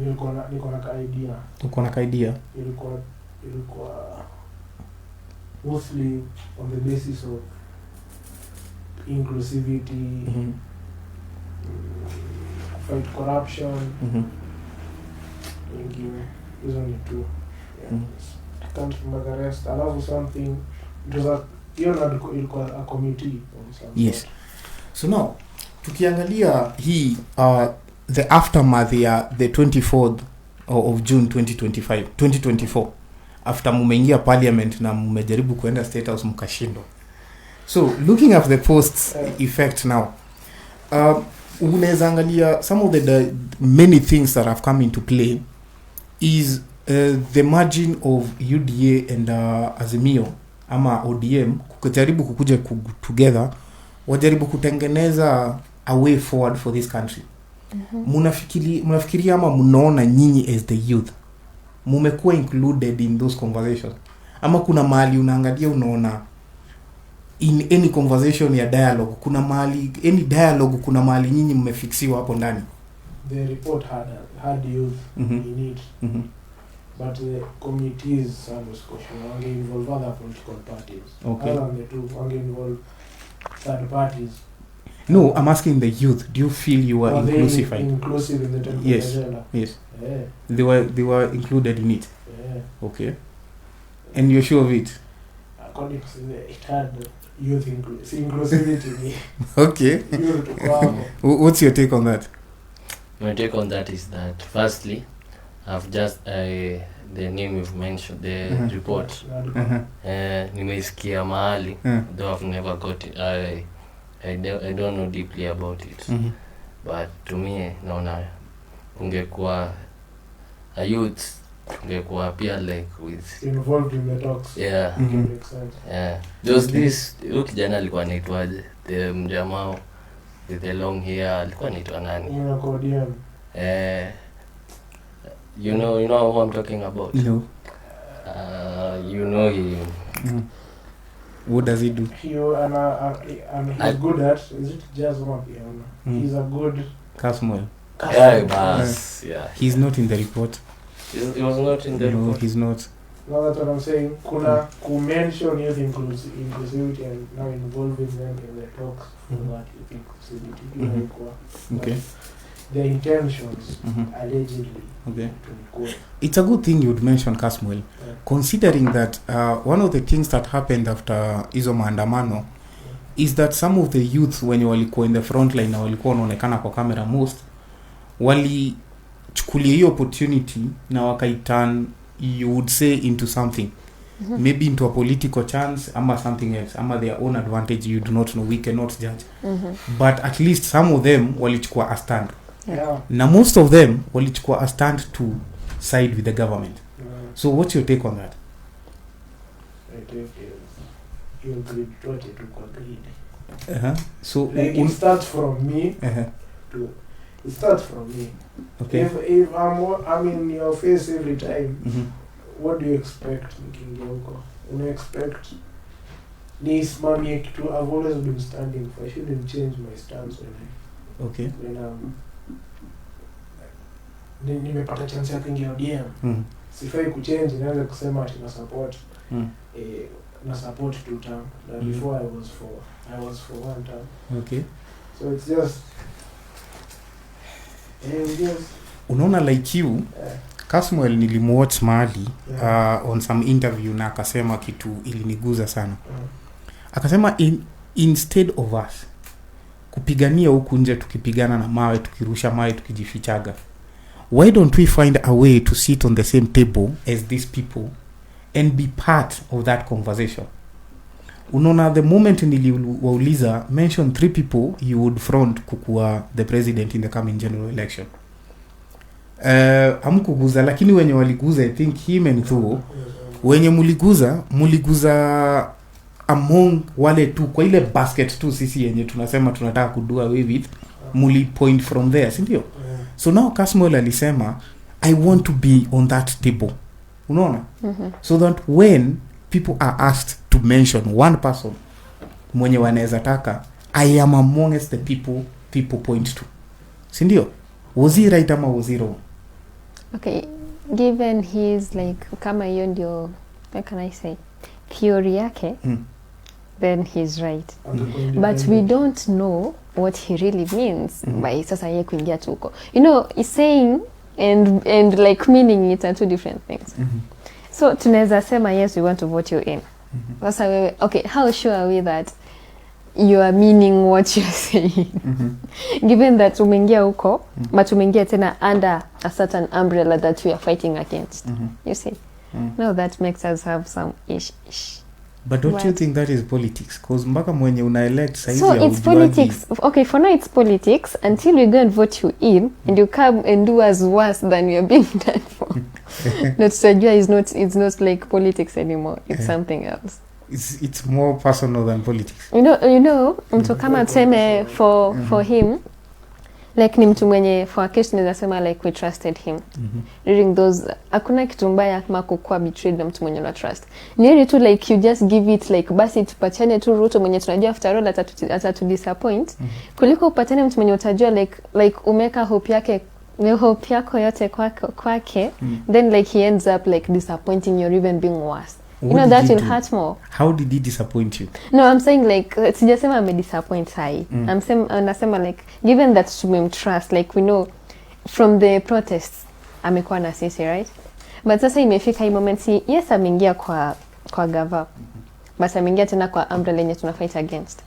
Niko na idea. Uko na idea? Ilikuwa mostly on the basis of inclusivity, fight corruption, ingine hizo ni tu. I can't remember the rest. Alafu something, it was ilikuwa a committee on something. Yes. So now, tukiangalia hii the aftermath ya the 24th of June 2024, after mumeingia parliament na mmejaribu kuenda state house mkashindwa. So looking at the post effect now, unaweza angalia some of the many things that have come into play is the margin of UDA and Azimio ama ODM kujaribu kukuja together, wajaribu kutengeneza a way forward for this country. Munafikiria ama mnaona nyinyi as the youth mumekuwa included in those conversations, ama kuna mahali unaangalia unaona in any conversation ya dialogue kuna mahali any dialogue kuna mahali nyinyi mmefixiwa hapo ndani? The report had youth in it, but the committees was question wange involve other political parties. Okay. Other than the two, wange involve third parties. No, I'm asking the youth. Do you feel you were inclusive in the temple Yes. agenda? Yes. Yeah. They were included in it. Yeah. Okay. And you're sure of it? According to it had youth inclusivity. Okay. Youth to come. What's your take on that? My take on that is that firstly, I've just the name you've mentioned, the report. Nimeisikia mahali, though I've never got it. I don't know deeply about it. But to me, naona ungekuwa a youth tungekuwa pia like with involved in the talks. Yeah. Okay, makes sense. Yeah. Just this kijana alikuwa anaitwaje? The mjamaa with the long hair alikuwa anaitwa nani? Accordion. You know who I'm talking about? No. You know he What does he do? He's good at, is it jazz or piano? He's a good Casmuel. yeah. He's not in the report. He was not in the No, report. he's not. Now that's what I'm saying. Kuna mention youth inclusivity and now involving them in the talks for that youth inclusivity. Okay. The intentions allegedly. Okay. It's a good thing you'd mention Casmuel, considering that one of the things that happened after hizo maandamano is that some of the youth when walikuwa in the front line na walikuwa wanaonekana kwa camera most walichukulia hiyo opportunity na wakaiturn, you would say, into something. Maybe into a political chance ama something else ama their own advantage, you do not know, we cannot judge. But at least some of them walichukua a stand. Yeah. Na most of them walichukua a stand to side with the government. So what's your take on that? I think you agreed to agree. So like it starts from me to it starts from me. Okay. If I'm in your face every time, what do you expect? You expect nisimamie kitu I've always been standing for. I shouldn't change my stance when nimepata chance ya kuingia ODM. Sifai kuchange, naweza kusema ati na support na support 2 term. Before I was for 1 term. Okay. So it's just unaona like you Casmuel nilimuwatch mahali on some interview na akasema kitu iliniguza sana. Akasema instead of us kupigania huku nje tukipigana na mawe, tukirusha mawe, tukijifichaga, why don't we find a way to sit on the same table as these people and be part of that conversation? Unaona, the moment niliwauliza mention 3 people you would front kukuwa the president in the coming general election, amkuguza, lakini wenye waliguza I think him and Thuo, wenye muliguza among wale tu kwa ile basket tu sisi yenye tunasema tunataka kudua with it, muli point from there, si ndio? So now Casmuel alisema I want to be on that table, unaona? So that when people are asked to mention one person mwenye wanaweza taka, I am amongst the people point to, si ndio? Was he right ama was he wrong? Okay, given his like kama hiyo ndio, how can I say, theory yake, then he's right. But we don't know what he really means by sasa yeye kuingia tuko. You know, he's saying and like meaning it are 2 different things. So tunaweza sema yes, we want to vote you in. Sasa wewe, okay, how sure are we that you are meaning what you're saying? Given that umeingia huko, but umeingia tena under a certain umbrella that we are fighting against. You see? Now that makes us have some ish. But don't you think that is politics? Because mpaka mwenye unaelect saizi so it's politics. Okay, for now it's politics until we go and vote you in and you come and do us worse than you're being done for. Not Sajua it's not like politics anymore. It's something else. It's more personal than politics. You know, mtu kama tuseme for him, like ni mtu mwenye for a case nasema like we trusted him. During those, hakuna kitu mbaya kama kukua betrayed na mtu mwenye una trust. Ni tu like you just give it like basi tupachane tu Ruto mwenye tunajua after all atatu disappoint. Kuliko upatane mtu mwenye utajua like umeka hope yako yote kwake, then like he ends up like disappointing you or even being worse. You know that will hurt more. How did he disappoint you? No, I'm saying like sijasema ame disappoint sai. I'm saying nasema like given that tumemtrust, like we know from the protests amekuwa na sisi, right? But sasa imefika hii moment, yes ameingia kwa gava, but ameingia tena kwa umbrella yenye tuna fight against.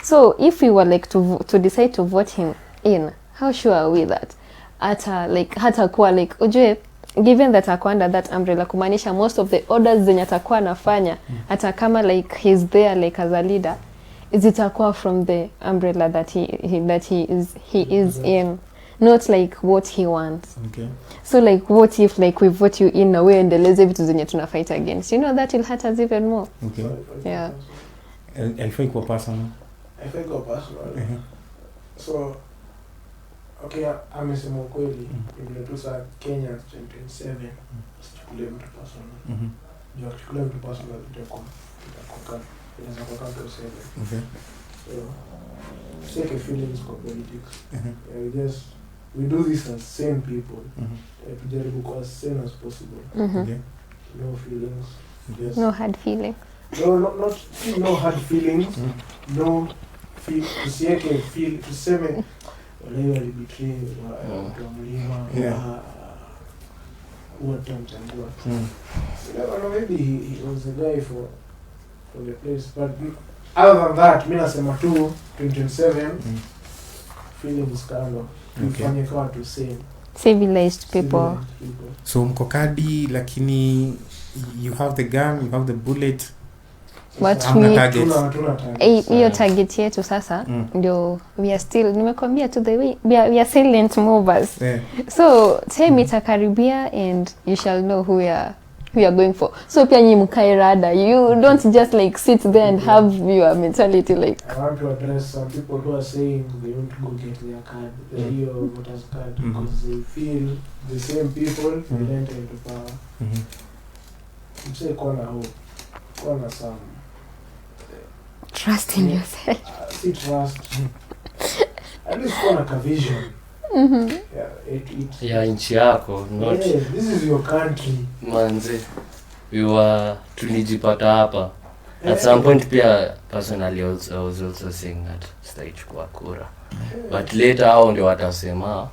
So if we were like to decide to vote him in, how sure are we that hata kuwa like ujue, given that ako under that umbrella, kumaanisha most of the orders zenye atakuwa anafanya hata kama like he's there like as a leader, zitakuwa from the umbrella that he is in. not like what he wants. Okay. So like what if like we vote you in na wewe endeleze vitu zenye tuna fight against, you know, that will hurt us even more. Okay. Yeah. Alifai kuwa personal. Alifai kuwa personal. So okay, amesema kweli vile tu saa Kenya 2027 sichukulie mtu personal. Ndio akichukulia mtu personal itakuwa inaweza kuwa kama tuseme. Okay. So take a feelings for politics. We do this as same people. Tujaribu kuwa as sane as possible. Okay. No feelings. Yes. No hard feelings. No hard feelings. No feel. Tuseme wale walibetray watu wa mlima. What tamtangua. Maybe he was the guy for the place, but other than that, mimi nasema tu 2027 feelings kando. Tufanye kwa tu same. Civilized people. So mkokadi lakini you have the gun, you have the bullet. But hiyo target yetu sasa ndio we are still, nimekwambia to the way we are silent movers. So time itakaribia and you shall know who we are going for. So pia nyinyi mkae rada, you don't just like sit there and have your mentality like. I want to address some people who are saying they want to go get their card, their voters card, because they feel the same people will enter into power. You say corner hope, corner some trust in yourself. See trust. At least corner a vision. Yeah, nchi yako, not this is your country. Manze, tulijipata hapa. At some point pia personally I was also saying that sitaichukua kura. But later hao ndio watasema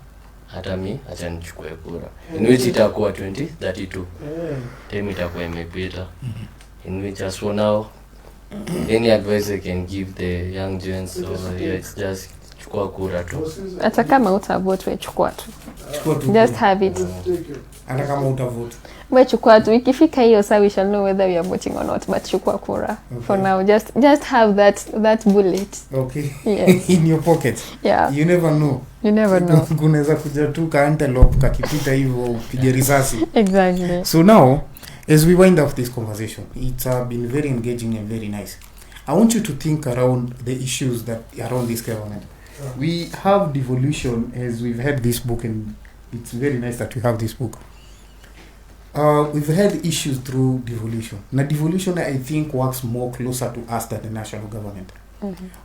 hata mi acha nichukue kura. In which itakuwa 2032. Time itakuwa imepita. In which as for now any advice I can give the young gens it's just chukua kura tu. Hata kama utavote wewe chukua tu. Just have it. Hata kama utavote. Wewe chukua tu, ikifika hiyo saa we shall know whether we are voting or not, but chukua kura. Okay. For now just have that bullet. Okay. Yes. In your pocket. Yeah. You never know. You never know. Kunaweza kuja tu ka antelope kakipita hivyo upige risasi. Exactly. So now as we wind up this conversation, it's been very engaging and very nice. I want you to think around the issues that around this government. We have devolution, as we've had this book, and it's very nice that we have this book. We've had issues through devolution. Now devolution I think works more closer to us than the national government.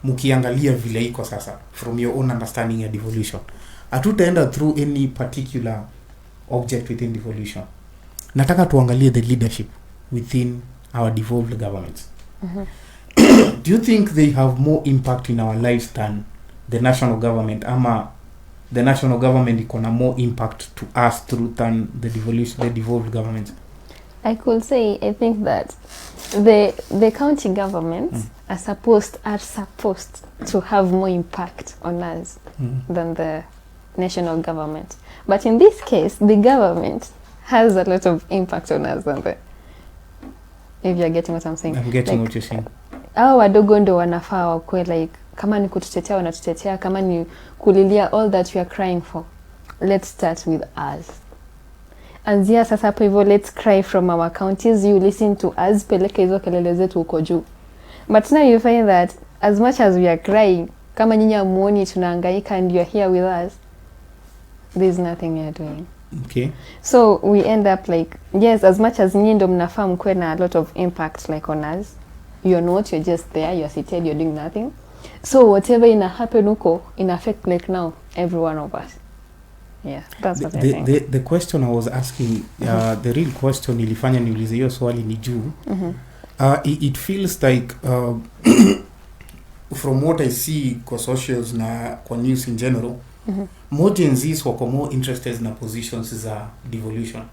Mukiangalia vile iko sasa, from your own understanding of devolution. Hatutaenda through any particular object within devolution. Nataka tuangalie the leadership within our devolved governments. Do you think they have more impact in our lives than the national government? Ama the national government ikona more impact to us through than the devolved government? I could say I think that the county governments are supposed to have more impact on us than the national government. But in this case, the government has a lot of impact on us than the. If you're getting what I'm saying. I'm getting what you're saying. Hao wadogo ndo wanafaa wakwe like kama ni kututetea wanatutetea, kama ni kulilia all that we are crying for. Let's start with us. Anzia sasa hapo hivyo, let's cry from our counties, you listen to us, peleka hizo kelele zetu huko juu. But now you find that as much as we are crying, kama nyinyi amuoni tunahangaika and you are here with us, there's nothing we are doing. Okay. So we end up like, yes, as much as nyinyi ndo mnafaa mkuwe na a lot of impact like on us, you're not, you're just there, you're seated, you're doing nothing. So whatever ina happen huko, in affect like now every one of us. Yeah, that's what I think. The question I was asking, the real question ilifanya niulize hiyo swali ni juu. It feels like from what I see kwa socials na kwa news in general, more Gen Zs wako more interested na positions za devolution.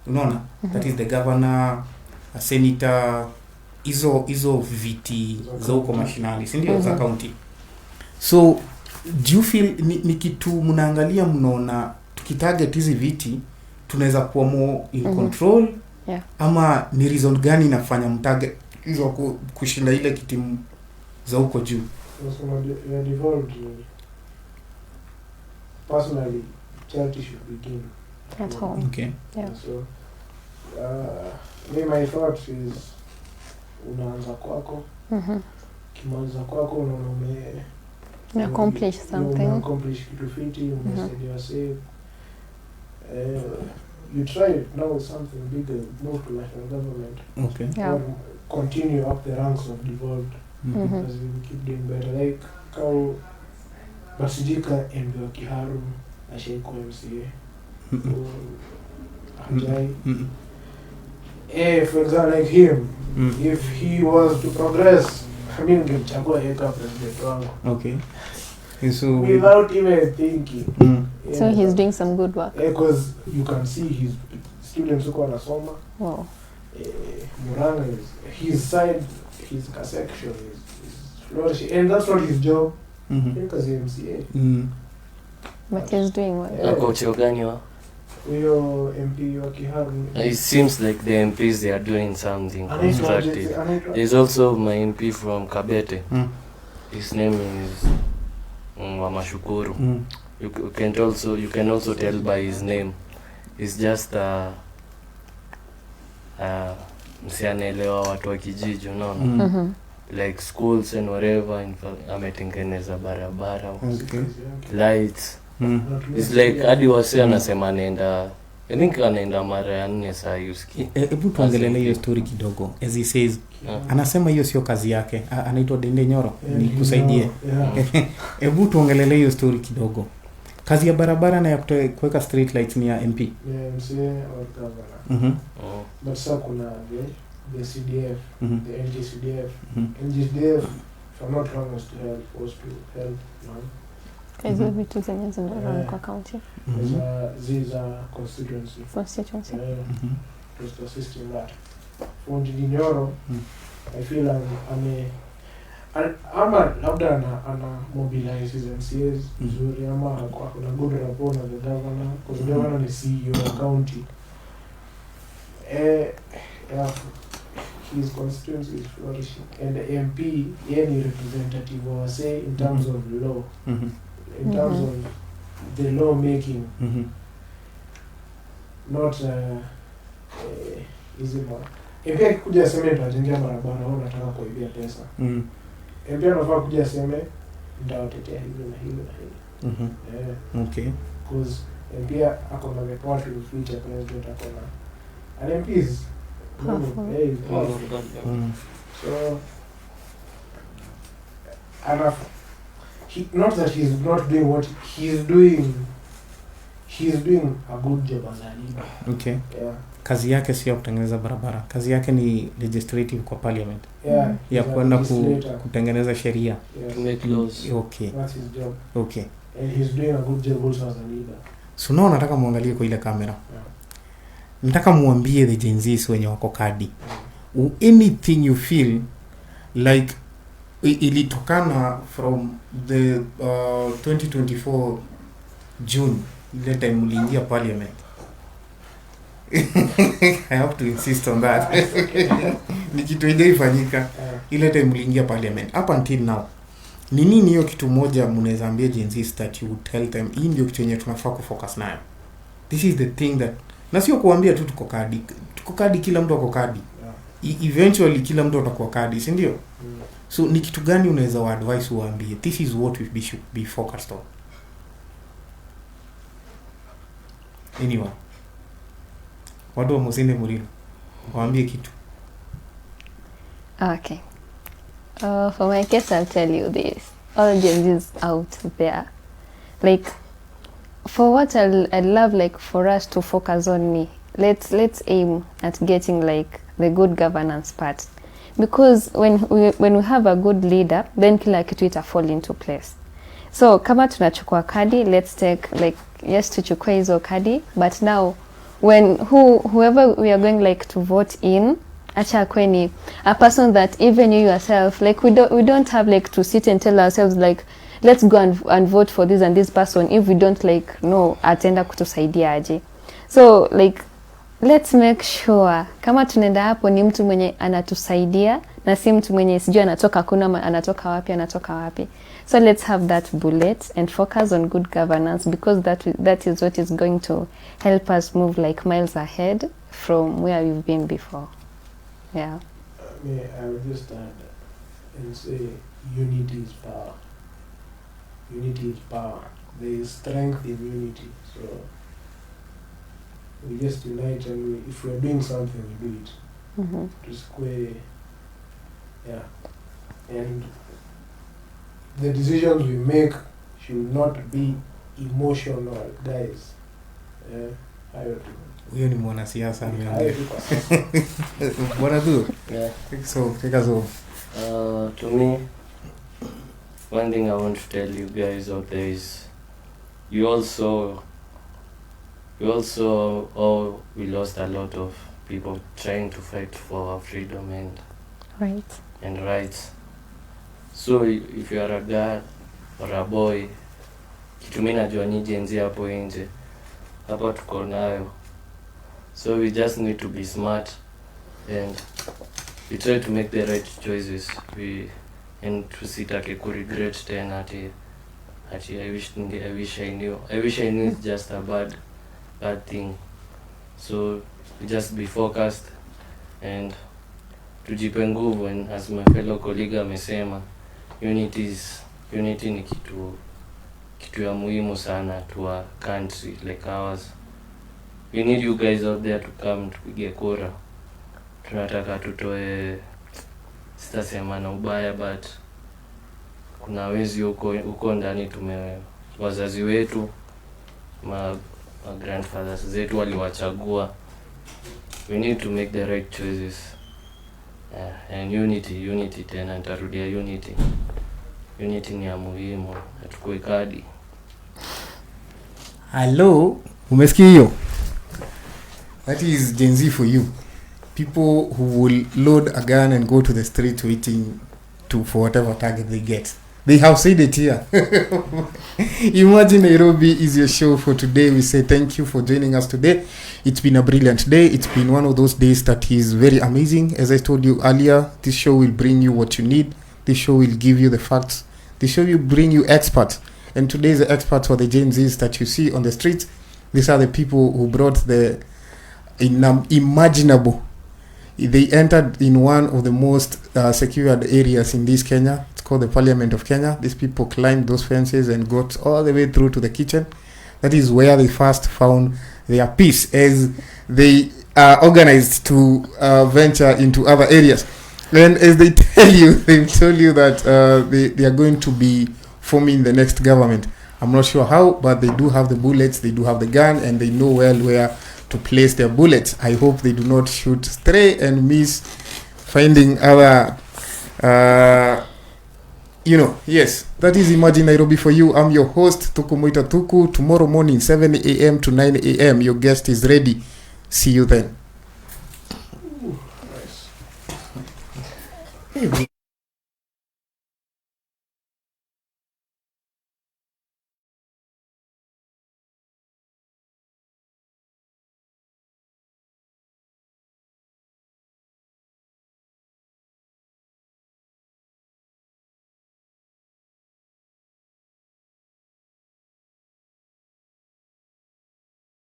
Unaona? That is the governor, a senator, hizo viti za huko mashinani, si ndio, za county. So do you feel ni kitu mnaangalia mnaona tukitarget hizi viti tunaweza kuwa more in control? Yeah. Ama ni reason gani inafanya mtarget hizo kushinda ile kiti za huko juu? personally, charity should begin At home. Okay. Yeah. So my thought is unaanza kwako, kimaliza kwako unaona Accomplish something. accomplish kitu fiti, umesaidia wasee. You try now something bigger, move to national government. Okay. Yeah. Or continue up the ranks of devolved as you keep doing better. Like how Basijika MB wa Kiharu ashaikuwa MCA. Hajai. For example, like him, if he was to progress, I mean, ngemchagua yeye kama president wangu. Okay. So Without even thinking. So he's doing some good work. Because you can see his students who wanasoma. Wow. Muranga is his side, his section is flourishing, and that's not his job. Because MCA. But he's doing well. Ako cheo gani wa? Huyo MP wa Kiharu. It seems like the MPs they are doing something constructive. Anaitwa There's also my MP from Kabete. His name is Wamashukuru. You can also tell by his name. He's just msianaelewa watu wa kijiji, unaona. Like schools and whatever, in fact, ametengeneza barabara, lights. It's like hadi wase anasema anaenda, I think anaenda mara ya 4 saa yuski. Hebu tuongelele hiyo story kidogo. As he says, anasema hiyo sio kazi yake. Anaitwa Dende Nyoro. Nikusaidie. Hebu tuongelele hiyo story kidogo. Kazi ya barabara na ya kuweka street lights ni ya MP. MCA or governor. But sasa kuna the CDF, the NGCDF. NGCDF, if I'm not wrong, was to help, was to help, Hizo vitu zenye zinarun kwa county. These are constituency. Constituency. Just to assist in that. For Nyoro, I feel ama labda ana mobilize his MCAs vizuri, ama kuna good rapport na the governor, because the governor ni CEO of county. His constituency is flourishing, and the MP any representative or say in terms of law, in terms of the law making, not easy one. MP akikuja aseme tunajenga barabara au nataka kuibia pesa, MP anafaa kuja aseme nitawatetea hilo na hilo na hilo. Okay. Because MP ako na report with future president ako na, and MP is so enough. Not that he's not doing what he's doing. He's doing a good job as a leader. Okay. Yeah. Kazi yake sio kutengeneza barabara. Kazi yake ni legislative kwa parliament. Yeah. Ya kwenda kutengeneza sheria. Yes. To make laws. Okay. That's his job. Okay. And he's doing a good job also as a leader. So now nataka muangalie kwa ile kamera. Nataka muambie the Gen Zs wenye wako kadi. Anything you feel like ilitokana from the 2024 June, ile time mliingia parliament. I have to insist on that. Ni kitu ifanyika ile time mliingia parliament up until now. Ni nini hiyo kitu moja mnaweza ambia Gen Zs that you would tell them hii ndio kitu yenye tunafaa kufocus nayo? This is the thing that, na sio kuambia tu tuko kadi, kila mtu ako kadi. Eventually kila mtu atakuwa kadi, si ndio? So ni kitu gani unaweza wa advice uambie this is what we should be focused on? Anyone? Watu wa Musinde Murilo waambie kitu. Okay. For my case, I'll tell you this. All Gen Zs out there, like, for what I'd love, like, for us to focus on let's aim at getting, like, the good governance part. Because when we have a good leader, then kila kitu ita fall into place. So, kama tunachukua kadi, let's take, like, yes, tuchukue hizo kadi, but now, when whoever we are going, like, to vote in, acha kweni a person that even you yourself, like, we don't have, like, to sit and tell ourselves, like, let's go and vote for this and this person if we don't, like, know atenda kutusaidia aje. So, like, let's make sure kama tunaenda hapo ni mtu mwenye anatusaidia na si mtu mwenye sijui anatoka kuna anatoka wapi. So let's have that bullet and focus on good governance, because that is what is going to help us move like miles ahead from where we've been before. Yeah. I would just add and say unity is power. Unity is power. There is strength in unity. So we just unite, and if we're doing something, we do it. Mm-hmm. To square, yeah. And the decisions we make should not be emotional, guys. Hayo tu. Huyo ni mwanasiasa Hayo tu kwa sasa. Bwana tu. Yeah. So, take us off. To me, one thing I want to tell you guys out there is, we lost a lot of people trying to fight for our freedom and rights. So if you are a girl or a boy, kitu mimi najua ni jenzi hapo nje, hapa tuko nayo. So we just need to be smart and we try to make the right choices. And tusitake ku regret tena ati I wish I knew it's just a bad thing. So we just be focused and tujipe nguvu, and as my fellow colleague amesema, unity ni kitu ya muhimu sana to a country like ours. We need you guys out there to come tupige kura. Tunataka tutoe, sitasema na ubaya, but kuna wezi huko ndani wazazi wetu, ma grandfathers zetu waliwachagua. We need to make the right choices. And unity tena nitarudia, unity ni ya muhimu, atukue kadi. Hello, umesikia hiyo? That is Gen Z for you. People who will load a gun and go to the street waiting for whatever target they get. They have said it here. Imagine Nairobi is your show for today. We say thank you for joining us today. It's been a brilliant day. It's been one of those days that is very amazing. As I told you earlier, this show will bring you what you need. This show will give you the facts. This show will bring you experts. And today's the experts for the Gen Zs that you see on the streets. These are the people who brought the unimaginable. They entered in one of the most secured areas in this Kenya. It's called the Parliament of Kenya. These people climbed those fences and got all the way through to the kitchen. That is where they first found their peace, as they are organized to venture into other areas. And as they tell you, they tell you that they are going to be forming the next government. I'm not sure how, but they do have the bullets, they do have the gun, and they know well where to place their bullets. I hope they do not shoot stray and miss finding other yes, that is Imagine Nairobi for you. I'm your host, Tuku Moita Tuku. Tomorrow morning 7 a.m. to 9 a.m. your guest is ready. See you then. Nice.